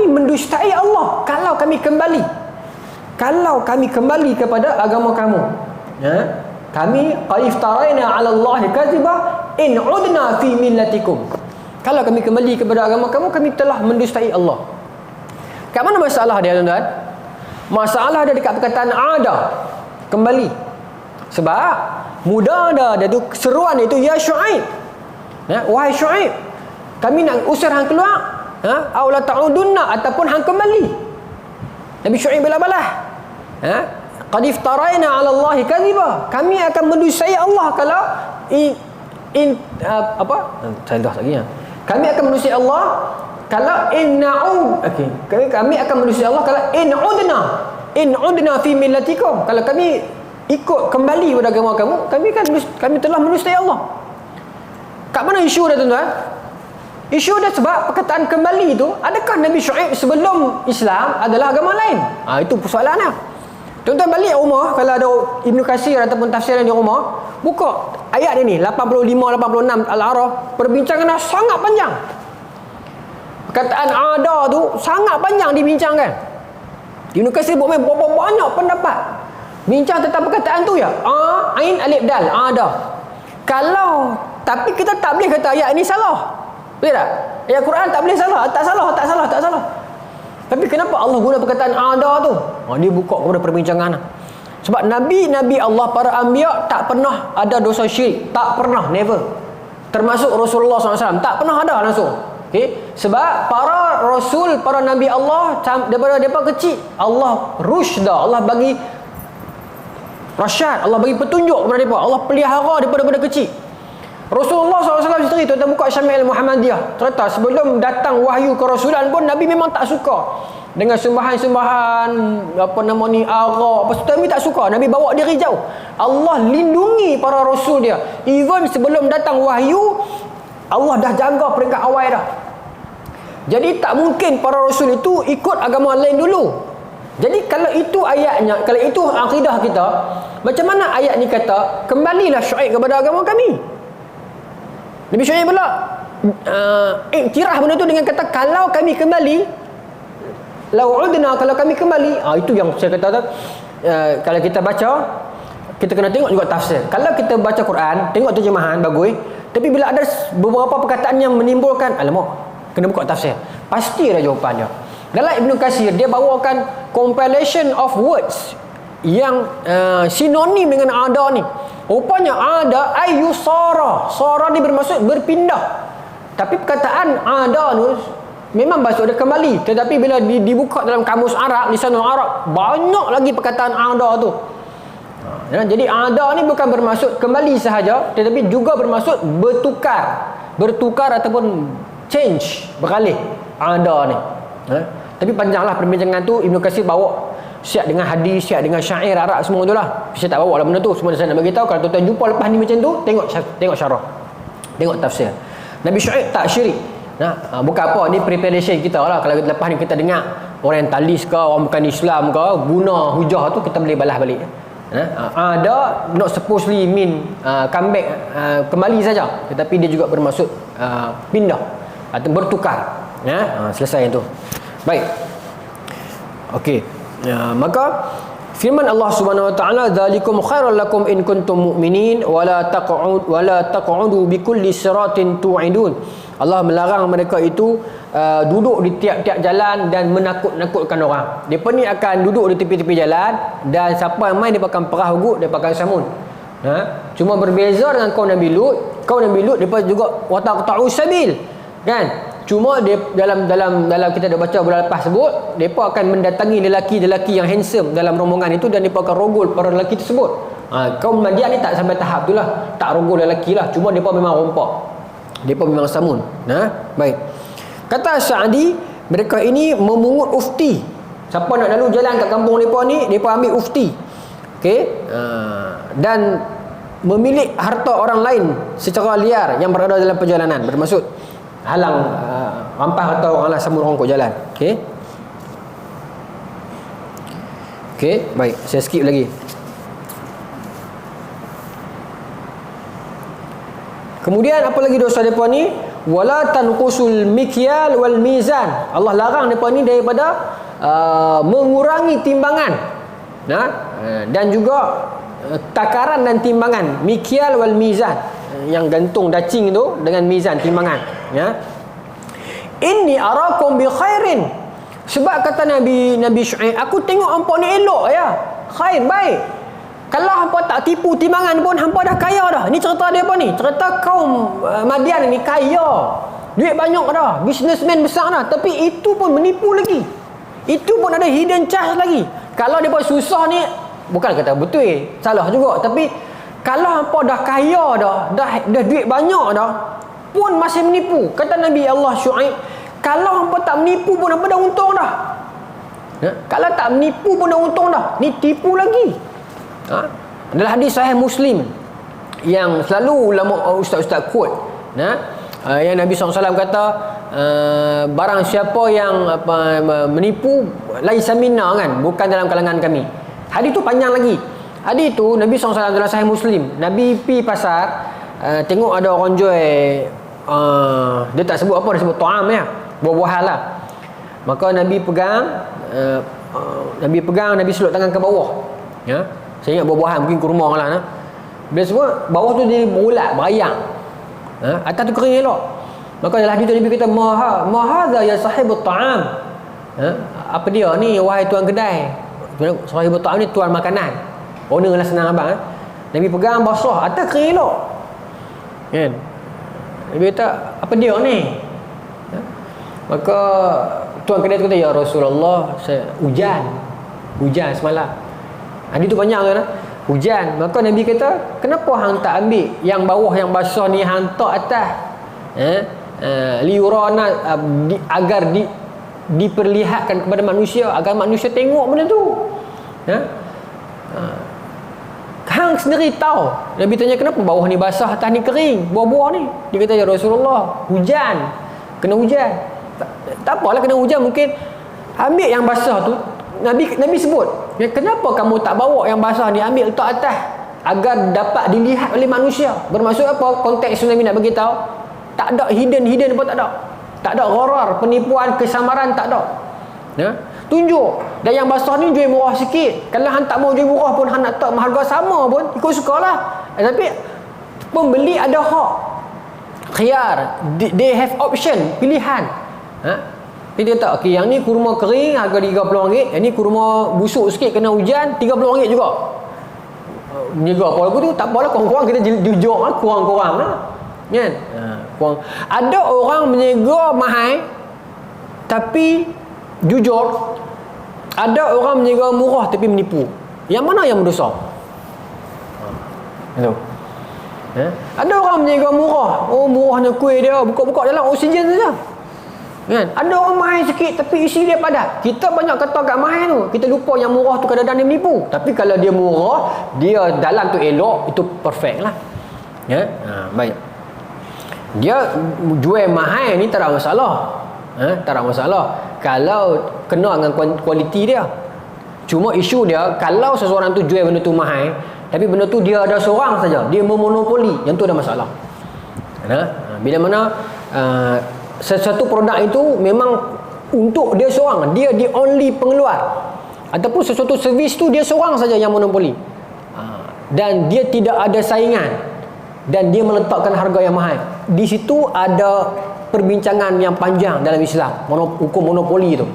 mendustai Allah, kalau kami kembali kepada agama kamu. Ya? Kami qad iftaraina 'ala Allahi kadhiba in 'udna fi millatikum. Kalau kami kembali kepada agama kamu, kami telah mendustai Allah. Kat mana masalah dia tuan-tuan? Masalah dia dekat perkataan ada, kembali. Sebab mudah dia tu seruan dia tu, ya Syuaib. Wahai Syuaib, kami nak usir hang keluar, aw la ta'udunna, ataupun hang kembali. Nabi Syuaib balas-balas. Qad iftaraina 'ala Allahi kadhiba, kami akan mendustai Allah kalau saya dah lagi ya. Kami akan mendustai Allah kalau kami akan mendustai Allah kalau in udna fi millatikum, kalau kami ikut kembali pada agama kamu, kami telah mendustai Allah. Kat mana isu dia tuan-tuan? Isu dia sebab perkataan kembali itu, adakah Nabi Syuaib sebelum Islam adalah agama lain? Itu persoalannya. Tuan-tuan balik rumah, kalau ada Ibnu Katsir ataupun tafsiran di rumah, buka ayat ini 85-86 Al-A'raf, perbincangan sangat panjang. Perkataan ada tu sangat panjang dibincangkan. Ibnu Katsir buat berapa banyak pendapat bincang tentang perkataan tu ya. Ain alif dal ada. Tapi kita tak boleh kata ayat ini salah. Betul tak? Ayat Quran tak boleh salah. Tak salah. Tapi kenapa Allah guna perkataan ada tu? Dia buka kepada perbincangan. Sebab Nabi Allah, para anbiya, tak pernah ada dosa syirik. Tak pernah, never. Termasuk Rasulullah SAW, tak pernah ada langsung. Okay? Sebab para Rasul, para Nabi Allah, daripada mereka kecil, Allah rusyda, Allah bagi rasyad, Allah bagi petunjuk kepada mereka, Allah pelihara daripada kecil. Rasulullah SAW cerita, tuan buka Syamil Muhammadiyah, cerita sebelum datang wahyu kerasulan pun Nabi memang tak suka dengan sembahan-sembahan apa nama ni, arak apa semua. Nabi tak suka. Nabi bawa diri jauh. Allah lindungi para rasul dia. Even sebelum datang wahyu, Allah dah jaga peringkat awal dah. Jadi tak mungkin para rasul itu ikut agama lain dulu. Jadi kalau itu ayatnya, kalau itu akidah kita, macam mana ayat ni kata kembalilah Syuaib kepada agama kami? Nabi Syuaib pula iktiraf benda tu dengan kata kalau kami kembali, lau'udna, kalau kami kembali. Itu yang saya kata kalau kita baca, kita kena tengok juga tafsir. Kalau kita baca Quran, tengok terjemahan bagus, tapi bila ada beberapa perkataan yang menimbulkan, alamak, kena buka tafsir, pasti ada jawapan dia. Dalam Ibnu Katsir, dia bawakan compilation of words yang sinonim dengan ada ni. Rupanya ada ayyusara. Sara ni bermaksud berpindah. Tapi perkataan ada tu memang maksud dia kembali. Tetapi bila dibuka dalam kamus Arab, lisanul Arab, banyak lagi perkataan ada tu. Jadi ada ni bukan bermaksud kembali sahaja, tetapi juga bermaksud bertukar. Bertukar ataupun change, beralih. Ada ni. Tapi panjanglah perbincangan tu. Ibnu Katsir bawa siap dengan hadis, siap dengan syair Arab semua tu lah. Saya tak bawa lah benda tu. Semua saya nak bagi tahu. Kalau tuan-tuan jumpa lepas ni macam tu, tengok syarah, tengok tafsir. Nabi Syuaib tak syirik. Bukan apa, ni preparation kita lah. Kalau lepas ni kita dengar orientalis ke, orang bukan Islam ke, guna hujah tu, kita boleh balas balik. Ada not supposedly mean comeback, kembali saja, tetapi dia juga bermaksud pindah atau bertukar. Selesai itu. Baik. Okey. Maka firman Allah Subhanahu wa taala, "Dzalikum khairul lakum in kuntum mu'minin wa la taq'udu bi kulli siratin tu'idun." Allah melarang mereka itu duduk di tiap-tiap jalan dan menakut-nakutkan orang. Depa ni akan duduk di tepi-tepi jalan, dan siapa yang main depa akan perah ugut, depa akan samun. Cuma berbeza dengan kaum Nabi Lut. Kaum Nabi Lut depa juga wa taqta'u sabil. Kan? Cuma dia, dalam kita dah baca bulan lepas sebut, depa akan mendatangi lelaki-lelaki yang handsome dalam rombongan itu, dan depa akan rogol para lelaki tersebut. Kaum Madian ni tak sampai tahap tu lah, tak rogol lelaki lah, cuma depa memang rompak, depa memang samun. Baik. Kata Sa'di, mereka ini memungut ufti. Siapa nak lalu jalan kat kampung depa ni, depa ambil ufti. Okey, dan memilih harta orang lain secara liar yang berada dalam perjalanan, bermaksud halang, rampas harta orang lah, sambut orang kot jalan. Okey, baik, saya skip lagi. Kemudian apa lagi dosa depa ni? Wala tanqusul mikyal wal mizan. Allah larang depa ni daripada mengurangi timbangan, dan juga takaran dan timbangan. Mikyal wal mizan, yang gantung dacing tu dengan mizan, timbangan. Inni arakum bi khairin. Sebab kata Nabi Syuaib, aku tengok hampa ni elok ya. Khair, baik. Kalau hampa tak tipu timbangan pun, hampa dah kaya dah. Ni cerita dia apa ni? Cerita kaum Madian ni kaya. Duit banyak dah, businessman besar dah, tapi itu pun menipu lagi. Itu pun ada hidden charge lagi. Kalau dia pun susah ni, bukan kata betul, salah juga, tapi kalau hampa dah kaya dah duit banyak dah, pun masih menipu. Kata Nabi Allah Syuaib, kalau hampa tak menipu pun hampa dah untung dah. Kalau tak menipu pun dah untung dah. Ni tipu lagi. Adalah hadis sahih Muslim yang selalu ulama ustaz-ustaz quote, yang Nabi SAW kata, barang siapa yang menipu laisa minna, kan, bukan dalam kalangan kami. Hadis tu panjang lagi. Hadis tu Nabi SAW dalam sahih Muslim. Nabi pi pasar, tengok ada orang jual, dia tak sebut apa, dia sebut ta'am ya, buah-buahan lah. Maka Nabi pegang, Nabi seluk tangan ke bawah. Saya ingat buah-buahan, mungkin kurma lah. Bila semua bawah tu dia berulat, berayang, atas tu kering elok. Maka dalam hadis tu Nabi kata, mahadha ya sahibut ta'am. Apa dia ni, wahai tuan kedai. Sahibut ta'am ni tuan makanan, owner lah, senang abang. Nabi pegang basah, atas kering elok, kan? Nabi kata, apa dia ni? Maka tuan kedai tu kata, ya Rasulullah, saya hujan semalam. Hadis tu banyak kan. hujan. Maka Nabi kata, kenapa hang tak ambil yang bawah yang basah ni hang tak atas? Liurana, agar diperlihatkan kepada manusia, agar manusia tengok benda tu. Hang sendiri tahu. Nabi tanya, kenapa bawah ni basah, atas ni kering, buah-buah ni? Dia kata, ya Rasulullah, hujan, kena hujan. Tak apalah kena hujan, mungkin ambil yang basah tu. Nabi sebut, kenapa kamu tak bawa yang basah ni, ambil letak atas agar dapat dilihat oleh manusia? Bermaksud apa? Konteks Nabi nak bagi tahu, tak ada hidden apa, tak ada. Tak ada gharar, penipuan, kesamaran, tak ada. Tunjuk. Dan yang basah ni jual murah sikit. Kalau hang tak mau jual murah pun, hang nak tak harga sama pun, ikut sukalah. Tapi pembeli ada hak, khiyar, they have option, pilihan. Dia kata, okey, yang ni kurma kering harga RM30, yang ni kurma busuk sikit kena hujan RM30 juga. Niaga apa lagu tu, tak apalah, korang-korang kita jujur lah, kurang-kurang lah. Kan? Kurang. Ada orang meniaga mahal tapi jujur. Ada orang meniaga murah tapi menipu. Yang mana yang berdosa? Hello. Ada orang meniaga murah. Oh, murahnya kuih dia, buka-buka dalam oksigen saja. Kan? Ada orang mahal sikit tapi isi dia padat. Kita banyak kata kat mahal tu, kita lupa yang murah tu kadang-kadang dia menipu. Tapi kalau dia murah, dia dalam tu elok, itu perfect lah. Baik. Dia jual mahal ni tak ada masalah. Tak ada masalah kalau kena dengan kualiti dia. Cuma isu dia, kalau seseorang tu jual benda tu mahal tapi benda tu dia ada seorang saja, dia memonopoli, yang tu ada masalah. Bila mana sesuatu produk itu memang untuk dia seorang, dia the only pengeluar, ataupun sesuatu servis tu dia seorang saja yang monopoli, dan dia tidak ada saingan, dan dia meletakkan harga yang mahal. Di situ ada perbincangan yang panjang dalam Islam, hukum monopoli itu.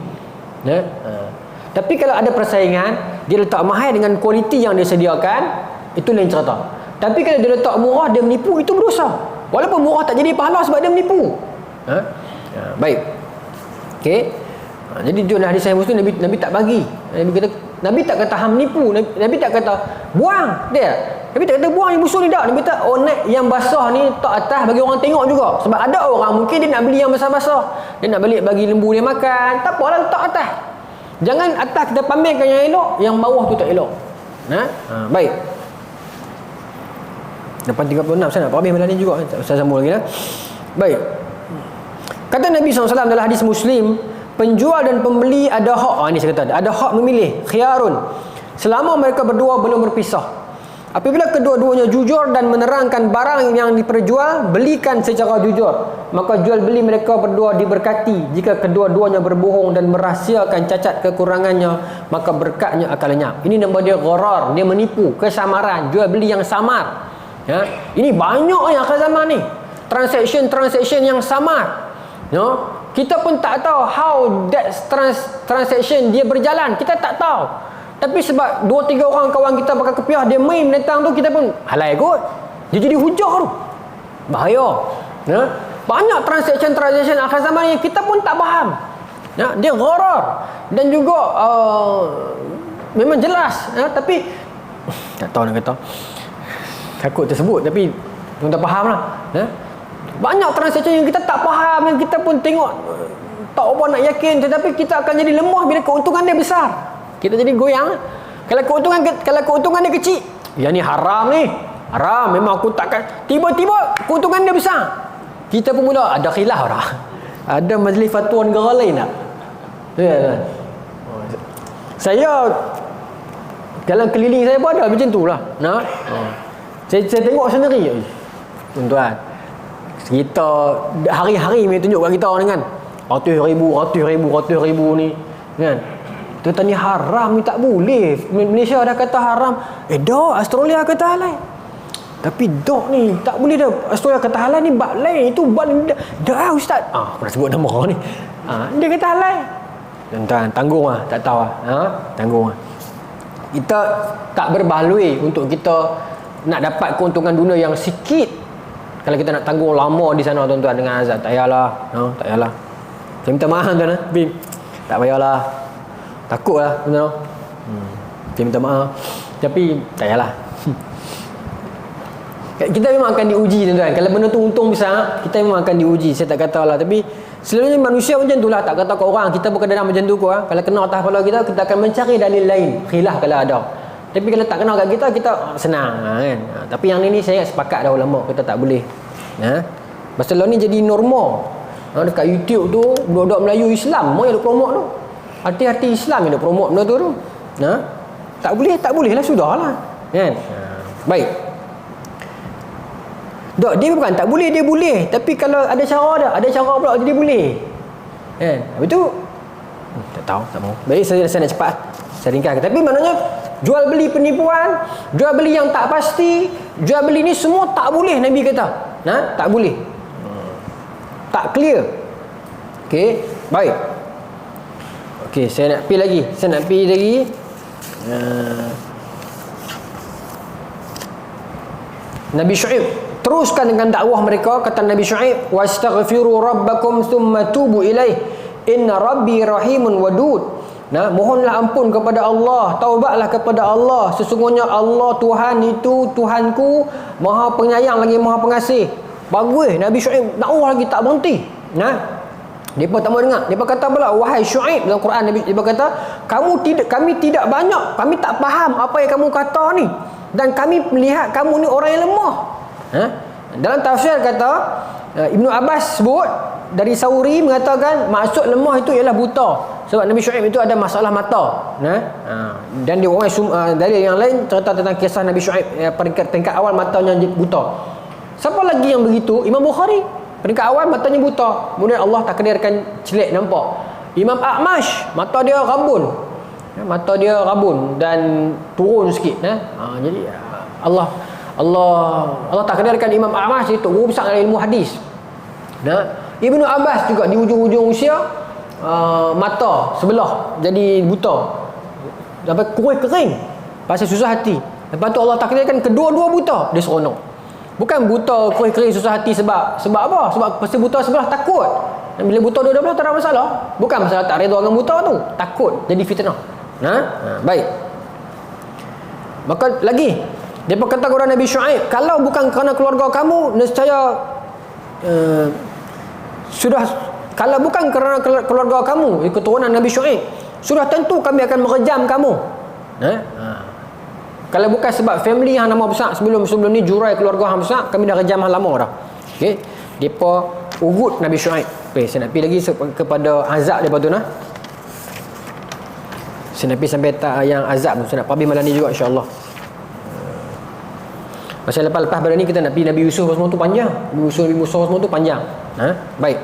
Tapi kalau ada persaingan, dia letak mahal dengan kualiti yang dia sediakan, itu lain cerita. Tapi kalau dia letak murah, dia menipu, itu berdosa. Walaupun murah tak jadi pahala sebab dia menipu. Baik. Okey. Jadi dalam hadis Sahih Muslim, Nabi tak bagi. Nabi tak kata hang menipu, Nabi tak kata buang dia. Nabi tak kata buang yang busuk ni tak. Nabi tak, naik yang basah ni tak atas bagi orang tengok juga. Sebab ada orang mungkin dia nak beli yang basah-basah, dia nak balik bagi lembu dia makan. Tak apalah letak atas. Jangan atas kita pamerkan yang elok, yang bawah tu tak elok. Baik. Depan 36 saya nak habis malam ni juga. Saya sambung lagi lah. Baik. Kata Nabi SAW dalam hadis Muslim, penjual dan pembeli ada hak. Ini saya kata, ada hak memilih, khiyarun, selama mereka berdua belum berpisah. Apabila kedua-duanya jujur dan menerangkan barang yang diperjual belikan secara jujur, maka jual beli mereka berdua diberkati. Jika kedua-duanya berbohong dan merahsiakan cacat kekurangannya, maka berkatnya akan lenyap. Ini nama dia gharar, dia menipu, kesamaran, jual beli yang samar. Ini banyak yang akan zaman ni, transaction yang samar. Kita pun tak tahu how that transaction dia berjalan, kita tak tahu. Tapi sebab 2-3 orang kawan kita pakai kepiah, dia main menentang tu, kita pun halai kot. Dia jadi hujah tu. Bahaya. Banyak transaction akhir zaman ni kita pun tak faham. Dia gharar. Dan juga memang jelas, tapi tak tahu nak kata, takut tersebut, tapi tuan tak faham lah. Banyak transaction yang kita tak faham, yang kita pun tengok tak apa nak yakin, tetapi kita akan jadi lemah bila keuntungan dia besar. Kita jadi goyang. Kalau keuntungan dia kecil, yang ni haram ni, haram, memang aku takkan. Tiba-tiba keuntungan dia besar, kita pun mula ada khilaf dah. Ada majlis fatwa negara lain tak? Saya dalam keliling saya pun ada macam tu lah. Saya tengok sendiri, tuan-tuan, kita hari-hari mereka tunjuk kat kita dengan ratus ribu ni kan. Kita ni haram ni, tak boleh. Malaysia dah kata haram, dah Australia kata halal. Tapi dok ni tak boleh dah. Australia kata halal ni bab lain, itu bab dah ustaz. Aku dah sebut nama ni. Dia kata halal. Tuan-tuan, tanggung lah, tak tahu lah. Tanggung lah. Kita tak berbaloi untuk kita nak dapat keuntungan dunia yang sikit. Kalau kita nak tanggung lama di sana, tuan-tuan, dengan azab, tak payahlah. Tak payahlah. Saya minta maaf, tuan-tuan. Tak payahlah. Takutlah, tuan-tuan. Saya minta maaf. Tapi tak payahlah. Kita memang akan diuji tuan-tuan. Kalau benda tu untung besar, kita memang akan diuji. Saya tak kata lah. Tapi selalunya manusia macam tu lah. Tak kata kat orang. Kita bukan dalam macam tu kot. Kalau kena atas kepala kita, kita akan mencari dalil lain. Khilaf kalau ada. Tapi kalau tak kena kat kita, kita senang kan. Tapi yang ni saya sepakat dah ulama. Kita tak boleh. Pasal ni jadi norma. Dekat YouTube tu, budak-budak Melayu Islam yang duk promote tu. Arti-arti Islam yang duk promote benda tu. Tak boleh lah, sudah lah. Kan? Baik. Dok, dia bukan tak boleh, dia boleh. Tapi kalau ada cara dah, ada cara pula dia boleh. Kan? Habis tu tak tahu, tak mau. Baik, saya nak cepat. Saya ringkaskan. Tapi maknanya jual beli penipuan, jual beli yang tak pasti, jual beli ni semua tak boleh Nabi kata. Tak boleh. Tak clear. Okey, baik. Okey, saya nak pergi lagi. Nabi Syuaib teruskan dengan dakwah mereka. Kata Nabi Syuaib, wastaghfiru rabbakum thumma tubu ilaih inna rabbi rahimun wadud. Mohonlah ampun kepada Allah, taubatlah kepada Allah, sesungguhnya Allah Tuhan itu Tuhanku Maha penyayang lagi Maha pengasih. Bagus, Nabi Syuaib dakwah lagi tak berhenti. Depa tak mau dengar. Depa kata pula, wahai Syuaib, dalam Quran depa kata, kami tidak banyak, kami tak faham apa yang kamu kata ni, dan kami melihat kamu ni orang yang lemah. Dalam tafsir kata Ibnu Abbas sebut dari Sauri mengatakan maksud lemah itu ialah buta. Sebab Nabi Syuaib itu ada masalah mata. Dan dia orang dari yang lain cerita tentang kisah Nabi Syuaib peringkat awal matanya buta. Siapa lagi yang begitu? Imam Bukhari. Peringkat awal matanya buta. Kemudian Allah takdirkan celik nampak. Imam A'mash mata dia rabun. Mata dia rabun dan turun sikit. Jadi Allah takdirkan Imam A'mash itu guru besar dalam ilmu hadis. Ibnu Abbas juga di hujung-hujung usia mata sebelah jadi buta. Sampai kuih kering. Pasal susah hati. Lepas tu Allah takdirkan kedua-dua buta, dia seronok. Bukan buta kuih kering susah hati sebab apa? Sebab pasal buta sebelah takut. Dan bila buta dua-dua tak ada masalah. Bukan masalah tak redha dengan buta tu, takut jadi fitnah. Baik. Maka lagi dia berkata kepada Nabi Syuaib, kalau bukan kerana keluarga kamu, nescaya kalau bukan kerana keluarga kamu, keturunan Nabi Syuaib, sudah tentu kami akan merejam kamu. Kalau bukan sebab family yang nama besar sebelum ni jurai keluarga yang besar, kami dah rejam hang lama dah. Okey. Depa urut Nabi Syuaib. Saya nak pergi lagi kepada azab depa tu Saya nak pergi sampai yang azab tu. Saya nak pergi malam ni juga insya-Allah. Pasal lepas pada ni kita nak pergi Nabi Yusuf semua tu panjang. Nabi Yusuf semua tu panjang. Baik.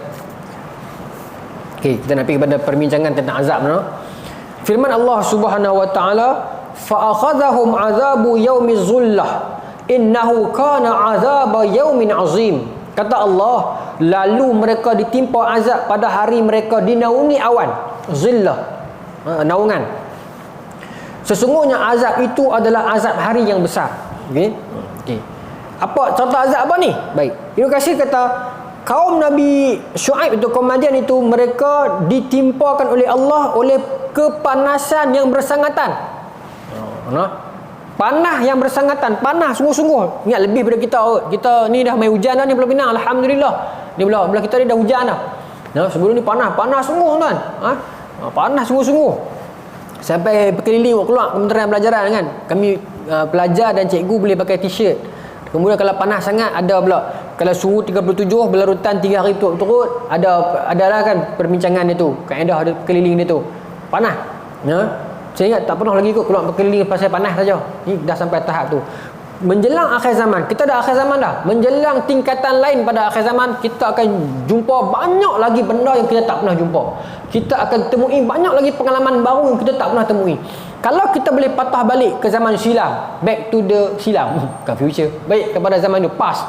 Okey, kita nak pergi kepada perbincangan tentang azab Firman Allah Subhanahu wa taala, fa akhadhahum azabu yaumiz zullah innahu kana azaba yaumin azim. Kata Allah, lalu mereka ditimpa azab pada hari mereka dinaungi awan. Zillah, naungan. Sesungguhnya azab itu adalah azab hari yang besar. Okey. Apa contoh azab apa ni? Baik. Ibnu Katsir kata kaum Nabi Syuaib itu, kaum Madian itu, mereka ditimpakan oleh Allah oleh kepanasan yang bersangatan. Panah yang bersangatan, panah sungguh-sungguh. Ingat lebih daripada kita. Kita ni dah main hujan dah ni Pulau Pinang, alhamdulillah. Ni belah kita ni dah hujan dah. Sebelum ni panah sungguh tuan. Panah sungguh-sungguh. Sampai berkeliling keluar Kementerian Pelajaran kan. Kami pelajar dan cikgu boleh pakai t-shirt. Kemudian kalau panas sangat ada pula. Kalau suhu 37 berlarutan 3 hari turut-turut, adalah kan perbincangan dia tu. Kaedah ada keliling dia tu. Panas. Saya ingat tak pernah lagi kot keluar berkeliling pasal panas saja. Ni dah sampai tahap tu. Menjelang akhir zaman, kita dah akhir zaman dah. Menjelang tingkatan lain pada akhir zaman, kita akan jumpa banyak lagi benda yang kita tak pernah jumpa. Kita akan temui banyak lagi pengalaman baru yang kita tak pernah temui. Kalau kita boleh patah balik ke zaman silam, back to the silam, bukan future, baik kepada zaman dulu, past.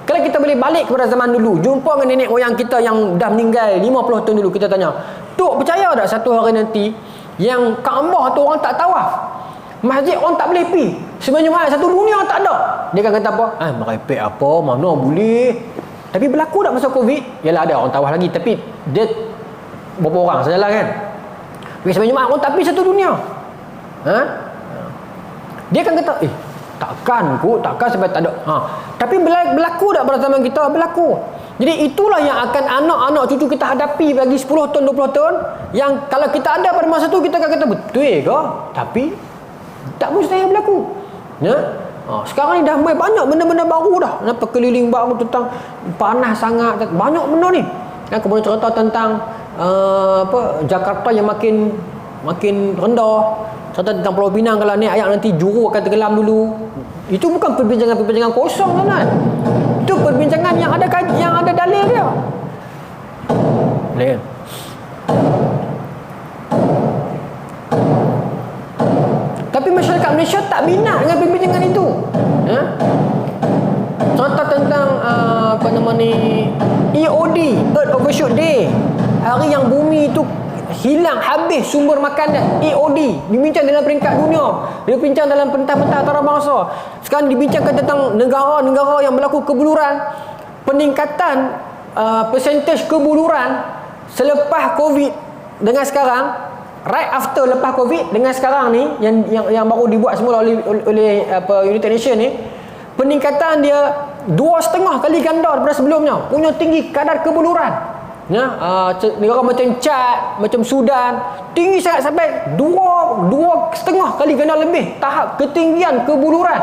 Kalau kita boleh balik kepada zaman dulu, jumpa dengan nenek moyang kita yang dah meninggal 50 tahun dulu, kita tanya, Tok percaya tak satu hari nanti yang Kaabah tu orang tak tawaf, masjid orang tak boleh pergi, sebenarnya mana satu dunia tak ada? Dia akan kata apa? Merepek apa, mana boleh. Tapi berlaku tak masa Covid? Yalah ada orang tawaf lagi, tapi dia berapa orang sajalah kan. Tapi sebenarnya orang tak pergi satu dunia. Dia akan kata, takkan sampai tak ada. Tapi berlaku tak pada zaman kita? Berlaku. Jadi itulah yang akan anak-anak cucu kita hadapi bagi 10 tahun, 20 tahun. Yang kalau kita ada pada masa tu, kita akan kata, betul ke? Tapi tak mustahil berlaku. Ya? Sekarang ni dah banyak benda-benda baru dah. Perkeliling baru tentang panas sangat. Banyak benda ni. Kemudian cerita tentang Jakarta yang makin rendah. Cerita tentang Pulau Pinang, kalau naik air nanti juru akan tenggelam dulu. Itu bukan perbincangan kosong, kan? Itu perbincangan yang ada dalil dia. Boleh. Tapi masyarakat Malaysia tak minat dengan perbincangan itu. Contoh tentang EOD, Earth Overshoot Day, hari yang bumi itu hilang habis sumber makan dia. EOD dibincang dalam peringkat dunia, dibincang dalam pentah-pentah antarabangsa. Sekarang dibincangkan tentang negara-negara yang berlaku kebuluran, peningkatan persentage kebuluran selepas COVID dengan sekarang, right after lepas COVID dengan sekarang ni yang baru dibuat semula oleh United Nations ni, peningkatan dia 2,5 kali ganda daripada sebelumnya, punya tinggi kadar kebuluran. Negara macam Chad, macam Sudan, tinggi sangat sampai 2,5 kali ganda lebih tahap ketinggian kebuluran.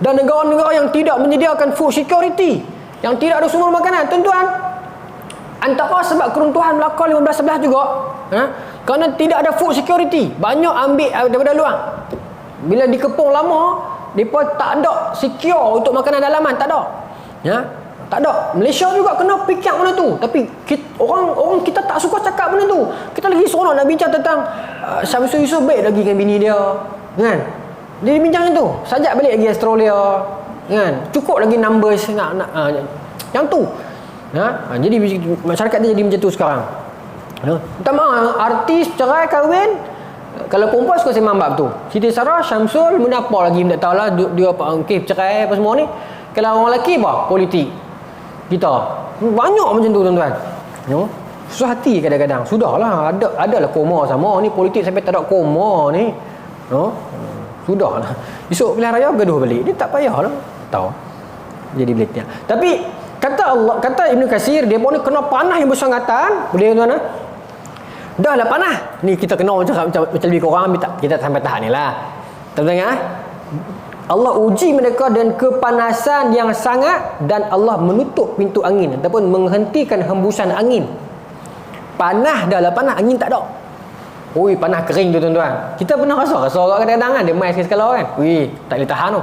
Dan negara-negara yang tidak menyediakan food security, yang tidak ada sumber makanan, tuan-tuan, antara sebab keruntuhan Melaka 15-11 juga, kerana tidak ada food security, banyak ambil daripada luar. Bila dikepung lama, mereka tak ada secure untuk makanan dalaman, tak ada. Tak ada. Malaysia juga kena fikir benda tu. Tapi orang kita tak suka cakap benda tu. Kita lagi seronok nak bincang tentang Syamsul Yusof baik lagi dengan bini dia, kan? Dia bincang itu. Sajak balik lagi Australia, kan? Cukup lagi numbers yang tu. Jadi masyarakat dia jadi macam tu sekarang. Pertama, artis cerai kahwin, kalau perempuan suka sembang bab tu. Siti Sarah, Syamsul, mana apa lagi tak tahulah dia cerai apa semua ni. Kalau orang lelaki apa? Politik. Kita banyak macam tu, tuan-tuan. Susah hati kadang-kadang. Sudahlah, adalah koma sama ni, politik sampai tak ada koma ni. Sudahlah. Esok pilihan raya gaduh balik. Dia tak payahlah. Tahu. Jadi beletia. Tapi kata Ibnu Katsir, dia pun kena panah yang bersangatan. Boleh, tuan-tuan? Dah lah panah. Ni kita kena macam lebih kurang, kita sampai tahap ni lah. Tuan-tuan, Allah uji mereka dengan kepanasan yang sangat, dan Allah menutup pintu angin ataupun menghentikan hembusan angin. Panah dah lah panah, angin tak ada. Ui, panah kering tu, tuan-tuan. Kita pernah rasa kadang-kadang kan, dia main sekali-sekala kan. Ui, tak boleh tahan tu.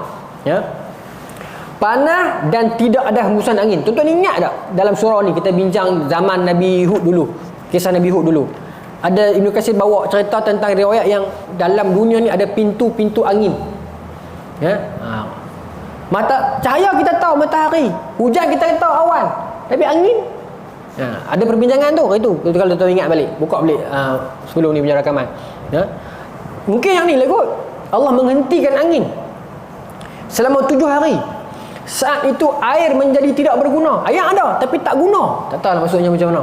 Panah dan tidak ada hembusan angin. Tuan-tuan ingat tak dalam surah ni kita bincang zaman Nabi Hud dulu, kisah Nabi Hud dulu. Ada Ibnu Katsir bawa cerita tentang riwayat yang dalam dunia ni ada pintu-pintu angin. Cahaya kita tahu matahari, hujan kita tahu awan, tapi angin, ada perbincangan tu. Itu kalau tuan ingat balik, buka balik sebelum ni punya rakaman. Mungkin yang ni lah kot. Allah menghentikan angin selama 7 hari. Saat itu air menjadi tidak berguna. Air ada tapi tak guna. Tak tahu lah maksudnya macam mana.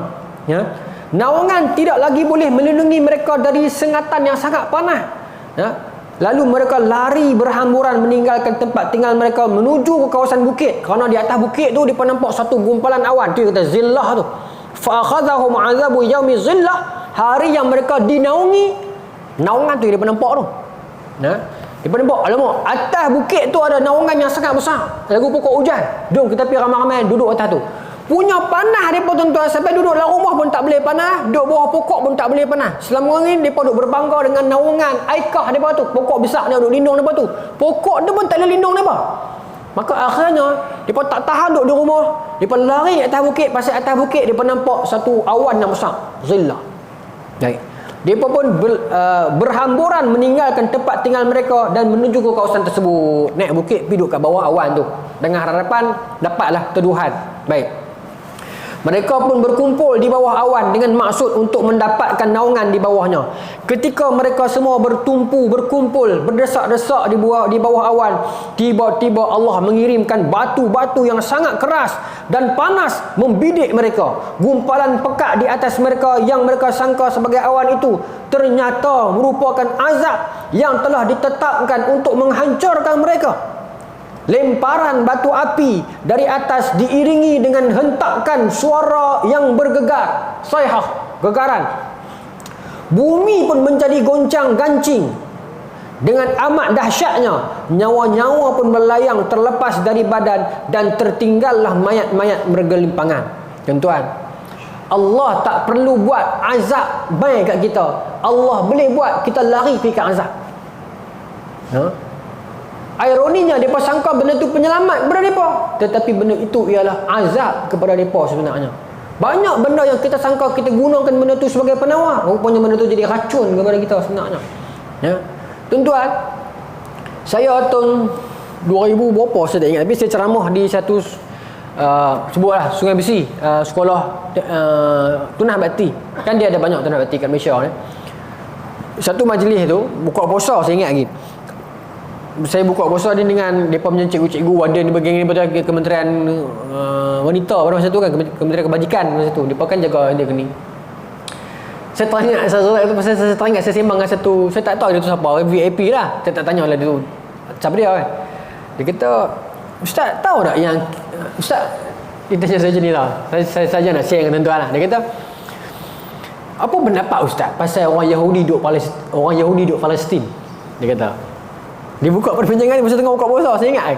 Naungan tidak lagi boleh melindungi mereka dari sengatan yang sangat panas. Lalu mereka lari berhamburan meninggalkan tempat tinggal mereka menuju ke kawasan bukit. Kerana di atas bukit tu dia nampak satu gumpalan awan. Tu kata zillah tu. Fa akhadhahum azabu yaumi zillah. Hari yang mereka dinaungi. Naungan tu dia nampak tu. Dia nampak, alamak, atas bukit tu ada naungan yang sangat besar. Lagu pokok hujan. Jom kita pergi ramai-ramai duduk atas tu. Punya panah mereka, tuan-tuan, sampai duduk dalam rumah pun tak boleh panah, duduk bawah pokok pun tak boleh panah. Selama ini mereka duduk berbangga dengan naungan aikah mereka tu, pokok besar dia duduk lindung mereka tu. Pokok dia pun tak boleh lindung mereka. Maka akhirnya mereka tak tahan duduk di rumah, mereka lari atas bukit. Pasal atas bukit mereka nampak satu awan yang besar, zillah. Baik. Mereka pun berhamburan meninggalkan tempat tinggal mereka dan menuju ke kawasan tersebut. Naik bukit pergi duduk kat bawah awan tu dengan harapan dapatlah teduhan. Baik. Mereka pun berkumpul di bawah awan dengan maksud untuk mendapatkan naungan di bawahnya. Ketika mereka semua berkumpul, berdesak-desak di bawah awan, tiba-tiba Allah mengirimkan batu-batu yang sangat keras dan panas membidik mereka. Gumpalan pekat di atas mereka yang mereka sangka sebagai awan itu ternyata merupakan azab yang telah ditetapkan untuk menghancurkan mereka. Lemparan batu api dari atas diiringi dengan hentakan suara yang bergegar, sayhah, gegaran. Bumi pun menjadi goncang-gancing. Dengan amat dahsyatnya, nyawa-nyawa pun melayang terlepas dari badan dan tertinggallah mayat-mayat bergelimpangan. Tuan-tuan, Allah tak perlu buat azab baik kat kita. Allah boleh buat kita lari pergi kat azab. Ironinya, mereka sangka benda itu penyelamat kepada mereka, tetapi benda itu ialah azab kepada mereka sebenarnya. Banyak benda yang kita sangka kita gunakan benda itu sebagai penawar, rupanya benda itu jadi racun kepada kita sebenarnya. Ya. Tuan-tuan, saya tahun 2000 berapa saya tak ingat, tapi saya ceramah di satu sebutlah Sungai Besi, sekolah Tunah Bakti. Kan dia ada banyak Tunah Bakti kat Malaysia ni. Satu majlis tu buka puasa, saya ingat lagi. Saya buka puasa ni dengan mereka punya cikgu-cikgu warden di bahagian daripada Kementerian Wanita pada masa tu kan, Kementerian Kebajikan masa tu. Mereka kan jaga dia ni. Saya tanya saya teringat saya sembang dengan satu, saya tak tahu dia tu siapa, VIP lah. Saya tak tanya lah dia tu siapa dia kan. Dia kata, "Ustaz tahu tak yang Ustaz," dia tanya saya macam ni lah. Saya saja nak share dengan tuan-tuan lah. Dia kata, "Apa pendapat Ustaz pasal orang Yahudi duduk Palestin?" Dia kata. Dia buka perbincangan ni masa tengah buka puasa, saya ingat kan.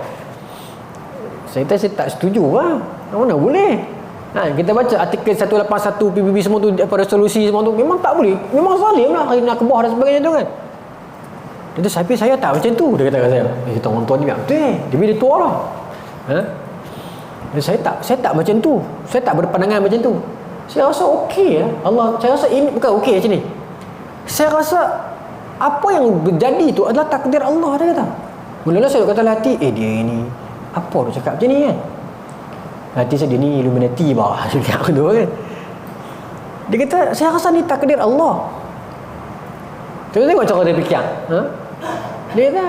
Saya tak setuju lah. Mana boleh? Kita baca artikel 181 PBB semua tu, apa resolusi semua tu, memang tak boleh. Memang zalim lah hari nakbah dan sebagainya tu kan. Dia kata, "Tapi saya tak macam tu." Dia kata kat saya. Kita orang tua ni betul. Dia bila tua lah. Saya tak macam tu. Saya tak berpandangan macam tu. Saya rasa okey lah. Saya rasa ini bukan okey macam ni. Saya rasa apa yang berjadi tu adalah takdir Allah, dia kata. Mula-mula saya kata dalam hati, dia ni apa dia cakap macam ni kan. Hati saya, dia ni Illuminati bah. Cakap tu kan. Dia kata, saya rasa ni takdir Allah. Kita tengok cara dia fikir. Dia kata,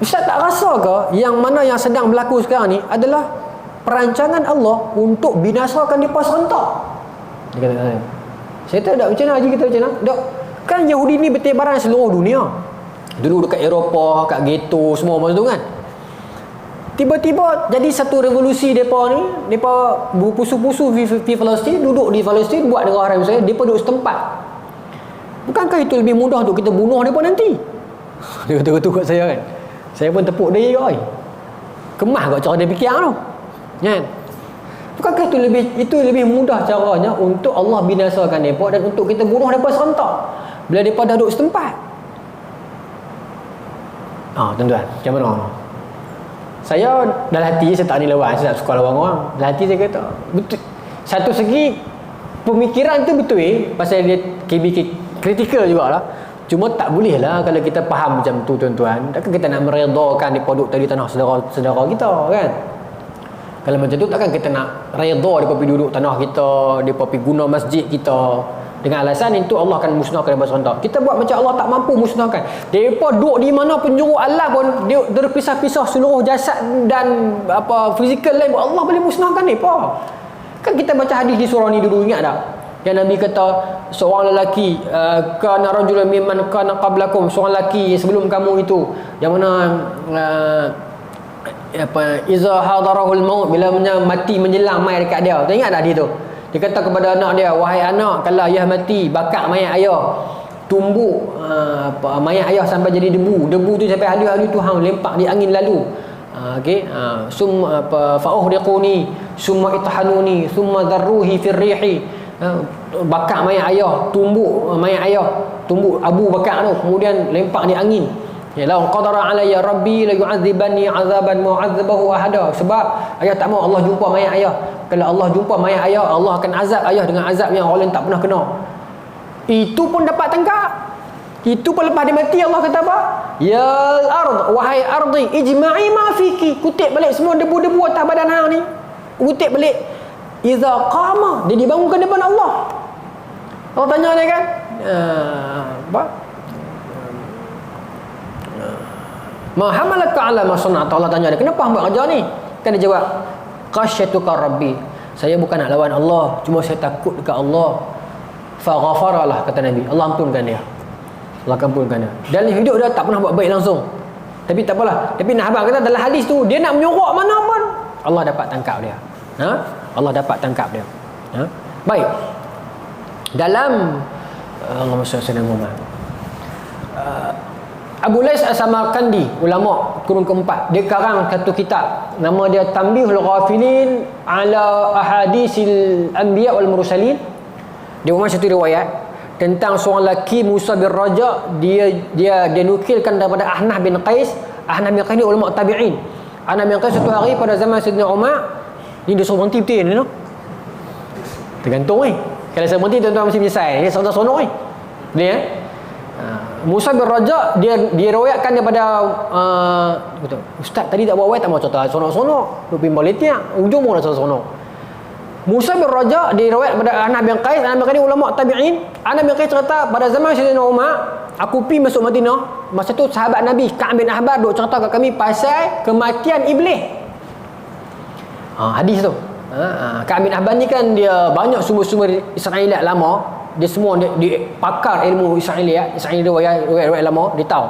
"Ustaz tak rasa ke yang mana yang sedang berlaku sekarang ni adalah perancangan Allah untuk binasakan mereka serentak?" Dia kata, "Saya tak ada macam mana haji kita macam mana? Tak. Kan Yahudi ni bertebaran seluruh dunia. Dulu dekat Eropah, kat ghetto semua masa tu kan. Tiba-tiba jadi satu revolusi mereka ni, mereka berpusu-pusu di Palestin, duduk di Palestin, buat negara Arab saya, mereka duduk setempat. Bukankah itu lebih mudah untuk kita bunuh mereka nanti?" Dia kata-kata kat saya kan. Saya pun tepuk dia oi. Kemah kat cara dia fikir tu. Kan? Bukankah itu lebih mudah caranya untuk Allah binasakan mereka dan untuk kita bunuh mereka serentak bila mereka dah duduk setempat. Tuan-tuan, macam mana? Saya dalam hati saya tak ni lawan, saya tak suka lawan orang. Dalam hati saya kata, betul. Satu segi pemikiran tu betul pasal dia kritikal jugalah. Cuma tak boleh lah kalau kita faham macam tu, tuan-tuan. Takkan kita nak meredakan mereka duduk tadi tanah saudara kita kan? Kalau macam tu takkan kita nak redha dia pergi duduk tanah kita, dia pergi guna masjid kita dengan alasan itu Allah akan musnahkan mereka serentak. Kita buat macam Allah tak mampu musnahkan. Depa duduk di mana penjuru alam pun dia terpisah-pisah seluruh jasad dan apa fizikal lain, Allah boleh musnahkan depa. Kan kita baca hadis di surah ni dulu, ingat tak? Yang Nabi kata seorang lelaki, kana rajulun mimman kana qablakum, seorang lelaki sebelum kamu itu yang mana iza hadarahul maut, bila mati menjelang mai dekat dia. Tengok tak dia tu? Dia kata kepada anak dia, "Wahai anak, kalau ayah mati, bakar mayat ayah. Tumbuk mayat ayah sampai jadi debu. Debu tu sampai halu-halu tu hang lempak di angin lalu. Summa fa'uhriquni, summa ithanuni, summa dharruhi fir rihi." Bakar mayat ayah, tumbuk mayat ayah, tumbuk abu bakar tu, kemudian lempak di angin. Ya, la qadara alayya rabbi la yu'adzibani 'adzaban mu'adzabahu ahada. Sebab ayah tak mau Allah jumpa mayat ayah. Kalau Allah jumpa mayat ayah, Allah akan azab ayah dengan azab yang orang lain tak pernah kena. Itu pun dapat tangkap. Itu pun lepas dia mati, Allah kata apa? "Ya ard, wahai ardi, ijma'i ma fiki." Kutip balik semua debu-debu atas badan hang ni. Kutip balik. idza qama, dia dibangunkan depan Allah. Allah tanya dia kan, apa? Ma hamalaka ala ma sana'ta, Allah tanya dia, kenapa hamba kerja ni? Kan dia jawab, khasyatuka rabbi, saya bukan nak lawan Allah, cuma saya takut dekat Allah. Fa ghafaralah, kata Nabi, Allah ampunkan dia. Allah ampunkan dia. Dalam hidup dia tak pernah buat baik langsung. Tapi tak apalah. Tapi nak abang kata dalam hadis tu, dia nak menyorok mana pun, Allah dapat tangkap dia. Allah dapat tangkap dia. Baik. Dalam Allahumma shalli ala Muhammad. Abu Lais As-Samarkandi, ulama kurun keempat, dia karang satu kitab, nama dia Tanbihul Ghafilin ala Ahadisil Anbiya wal Mursalin. Dia memang satu riwayat tentang seorang lelaki Musa bin Raja, dia nukilkan daripada Ahnaf bin Qais. Ahnaf bin Qais ni ulama tabi'in. Ahnaf bin Qais satu hari pada zaman Sayyidina Umar, ni dia suruh berhenti betul ni, no? Tergantung kalau saya berhenti tuan-tuan mesti menyesal. Dia sonok ni. Dia Musa bin Raja, dia riwayatkan daripada ustaz tadi tak bawa tak mau contoh sonok-sonok, lu pimbal letiak, ujung pun dah sonok. Musa bin Raja diriwayat pada Ahnaf bin Qais. Ahnaf bin Qais ni ulama tabi'in. Ahnaf bin Qais cerita pada zaman Sayyidina Umar, aku pergi masuk Madinah. Masa tu sahabat Nabi Ka'ab bin Ahbar duk cerita kat kami pasal kematian iblis. Hadis tu. Ka'ab bin Ahbar ni kan dia banyak sumber-sumber Israeliat lama. Dia semua dia pakar ilmu Israeliat riwayat lama, dia tahu.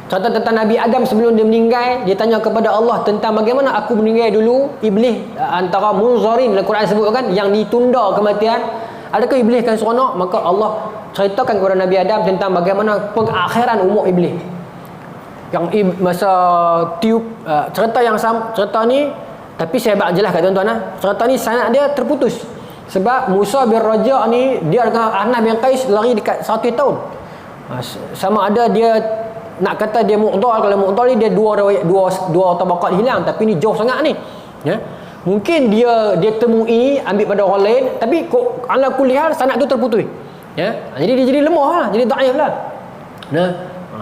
Cerita tentang Nabi Adam sebelum dia meninggal, dia tanya kepada Allah tentang bagaimana aku meninggal dulu. Iblis antara munzarin dalam Quran sebut kan, yang ditunda kematian. Adakah iblis akan seronok? Maka Allah ceritakan kepada Nabi Adam tentang bagaimana pengakhiran umur iblis. Yang masa tiup cerita yang sama, cerita ni, tapi saya bak jelas kat tuan-tuan cerita ni sanad dia terputus. Sebab Musa bin Raja ni, dia dengan Ahnaf bin Qais lari dekat 1 tahun. Sama ada dia nak kata dia mu'dhal, kalau mu'dhal ni dia dua tabaqat hilang, tapi ni jauh sangat ni. Mungkin dia temui ambil pada orang lain, tapi ala kulli hal sanad tu terputus. Jadi dia jadi lemah lah, jadi dhaif lah.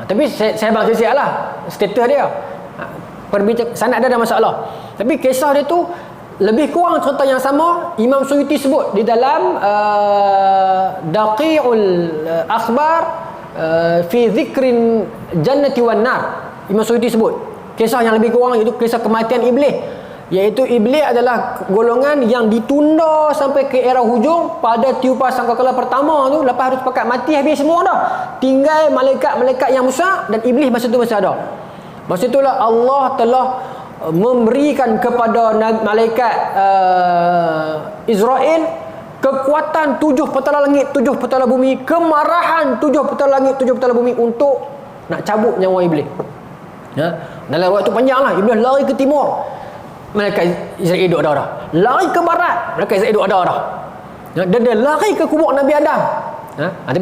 Tapi saya bang siap lah status dia. Perbincang sanad dia ada masalah. Tapi kisah dia tu lebih kurang cerita yang sama. Imam Suyuti sebut di dalam Daqi'ul Akhbar fi zikrin jannati wan nar. Imam Suyuti sebut kisah yang lebih kurang iaitu kisah kematian iblis, iaitu iblis adalah golongan yang ditunda sampai ke era hujung. Pada tiupan sangkakala pertama tu, lepas harus sepakat mati habis semua dah, tinggal malaikat-malaikat yang besar, dan iblis masa tu masih ada. Masa itulah Allah telah memberikan kepada malaikat Israel kekuatan 7 petala langit, 7 petala bumi, kemarahan 7 petala langit, 7 petala bumi untuk nak cabut nyawa iblis. Dalam riwayat tu panjang lah. Iblis lari ke timur, malaikat Israel duduk dah. Lari ke barat, malaikat Israel duduk dah. Dan dia lari ke kubur Nabi Adam. Tapi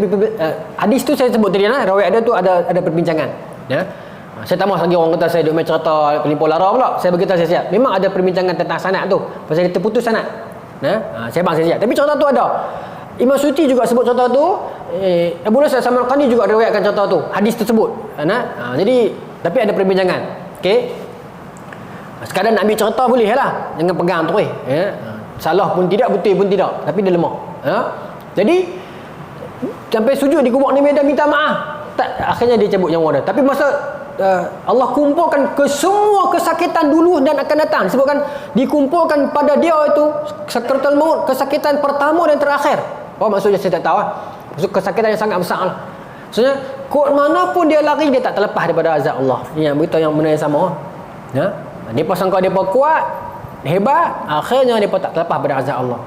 hadis tu saya sebut tadi, riwayat dia tu ada perbincangan. Saya tak mahu lagi orang kata saya duk main cerita pelimpah lara pula. Saya beritahu saya siap. Memang ada perbincangan tentang sanad tu, pasal dia terputus sanad. Saya bang saya siap. Tapi cerita tu ada. Imam Suyuti juga sebut cerita tu. Abu Lais As-Samarkandi juga riwayatkan cerita tu, hadis tersebut. Jadi tapi ada perbincangan. Okey. Sekadar nak ambil cerita boleh lah, jangan pegang terus. Salah pun tidak, betul pun tidak, tapi dia lemah. Jadi sampai sujud di kubur Nabi Adam minta maaf. Akhirnya dia cabut nyawa dia. Tapi masa Allah kumpulkan ke semua kesakitan dulu dan akan datang, disebutkan dikumpulkan pada dia itu sakaratul maut, kesakitan pertama dan terakhir. Maksudnya saya tak tahu maksud kesakitan yang sangat besar lah. Maksudnya kod mana pun dia lari, dia tak terlepas daripada azab Allah. Ini yang beritahu yang benda yang sama. Dia sangka dia kuat, hebat, akhirnya dia tak terlepas daripada azab Allah.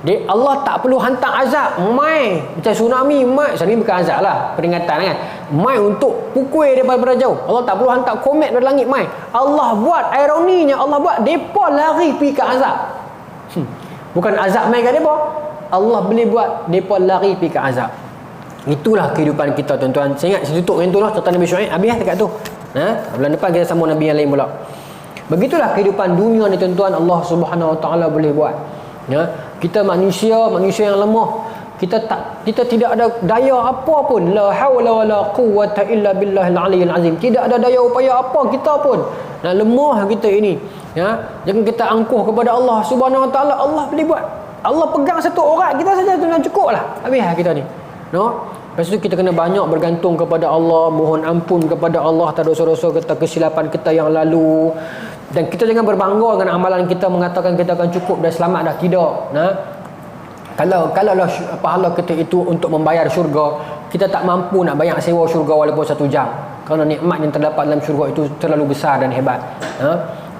Allah tak perlu hantar azab mai macam tsunami, tsunami bukan azab lah, peringatan kan, mai untuk pukul daripada jauh. Allah tak perlu hantar komet dari langit mai. Allah buat, ironinya Allah buat depa lari pergi ke azab. Bukan azab mai kat depa, Allah boleh buat depa lari pergi ke azab. Itulah kehidupan kita tuan-tuan. Saya ingat saya tutup yang tu lah, cerita Nabi Syuaib habis dekat tu. Bulan depan kita sambung Nabi yang lain pula. Begitulah kehidupan dunia ni tuan-tuan, Allah Subhanahu Wa Taala boleh buat. Kita manusia yang lemah. Kita tidak ada daya apa pun. La haula wala quwwata illa billahil aliyyil azim. Tidak ada daya upaya apa kita pun. Lemah kita ini. Ya, jangan kita angkuh kepada Allah Subhanahu Wa Taala. Allah boleh buat. Allah pegang satu orang kita saja tu dah cukup lah. Habis kita ni. No? Lepas tu kita kena banyak bergantung kepada Allah, mohon ampun kepada Allah atas dosa-dosa kita, kesilapan kita yang lalu. Dan kita jangan berbangga dengan amalan kita mengatakan kita akan cukup dan selamat dah. Tidak. Nah, kalau pahala kita itu untuk membayar syurga, kita tak mampu nak bayar sewa syurga walaupun 1 jam. Kerana nikmat yang terdapat dalam syurga itu terlalu besar dan hebat.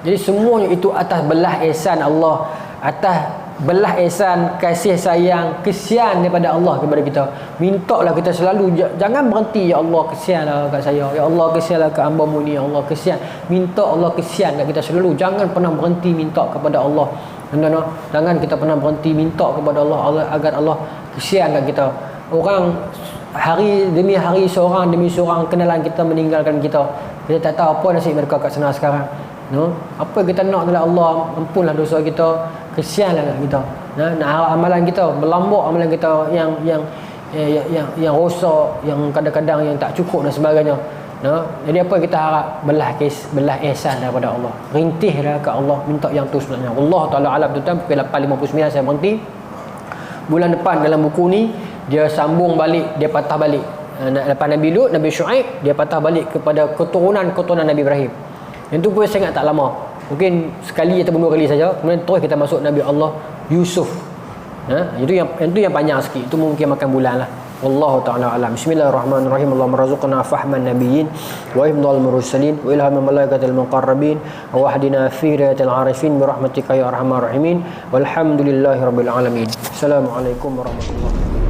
Jadi semuanya itu atas belah ihsan Allah, atas belah ihsan, kasih sayang, kesian daripada Allah kepada kita. Mintalah kita selalu, jangan berhenti, ya Allah kesianlah kat saya, ya Allah kesianlah kat hamba-Mu ni, ya Allah kesian. Minta Allah kesian kat kita selalu. Jangan pernah berhenti minta kepada Allah. Jangan kita pernah berhenti minta kepada Allah agar Allah kesian kat kita. Orang hari demi hari, seorang demi seorang kenalan kita meninggalkan kita. Kita tak tahu apa nasib mereka kat sana sekarang. Apa kita nak adalah Allah ampunlah dosa kita, kesianlah kat kita. Nak harap amalan kita berlambak, amalan kita yang rosak, yang kadang-kadang yang tak cukup dan sebagainya. Jadi apa kita harap? Belah ihsan daripada Allah. Rintihlah ke Allah, minta yang tu sebenarnya. Allah Taala alam. Tuan pukul 8.59 saya berhenti. Bulan depan dalam buku ni dia sambung balik, dia patah balik. Lepas Nabi Lut, Nabi Syuaib, dia patah balik kepada keturunan Nabi Ibrahim. Yang tu pun sangat tak lama. Mungkin sekali atau 2 kali saja. Kemudian terus kita masuk Nabi Allah Yusuf. Itu yang panjang sikit. Itu mungkin makan bulan lah. Wallahu ta'ala alam. Bismillahirrahmanirrahim. Allahumma razuqna fahman nabiyyin wa hifdhal mursalin wa ilhamal malaikatil muqarrabin wa wahdina fi riyatil arifin bi rahmatika ya arhamar rahimin. Walhamdulillahi rabbil alamin. Assalamualaikum warahmatullahi wabarakatuh.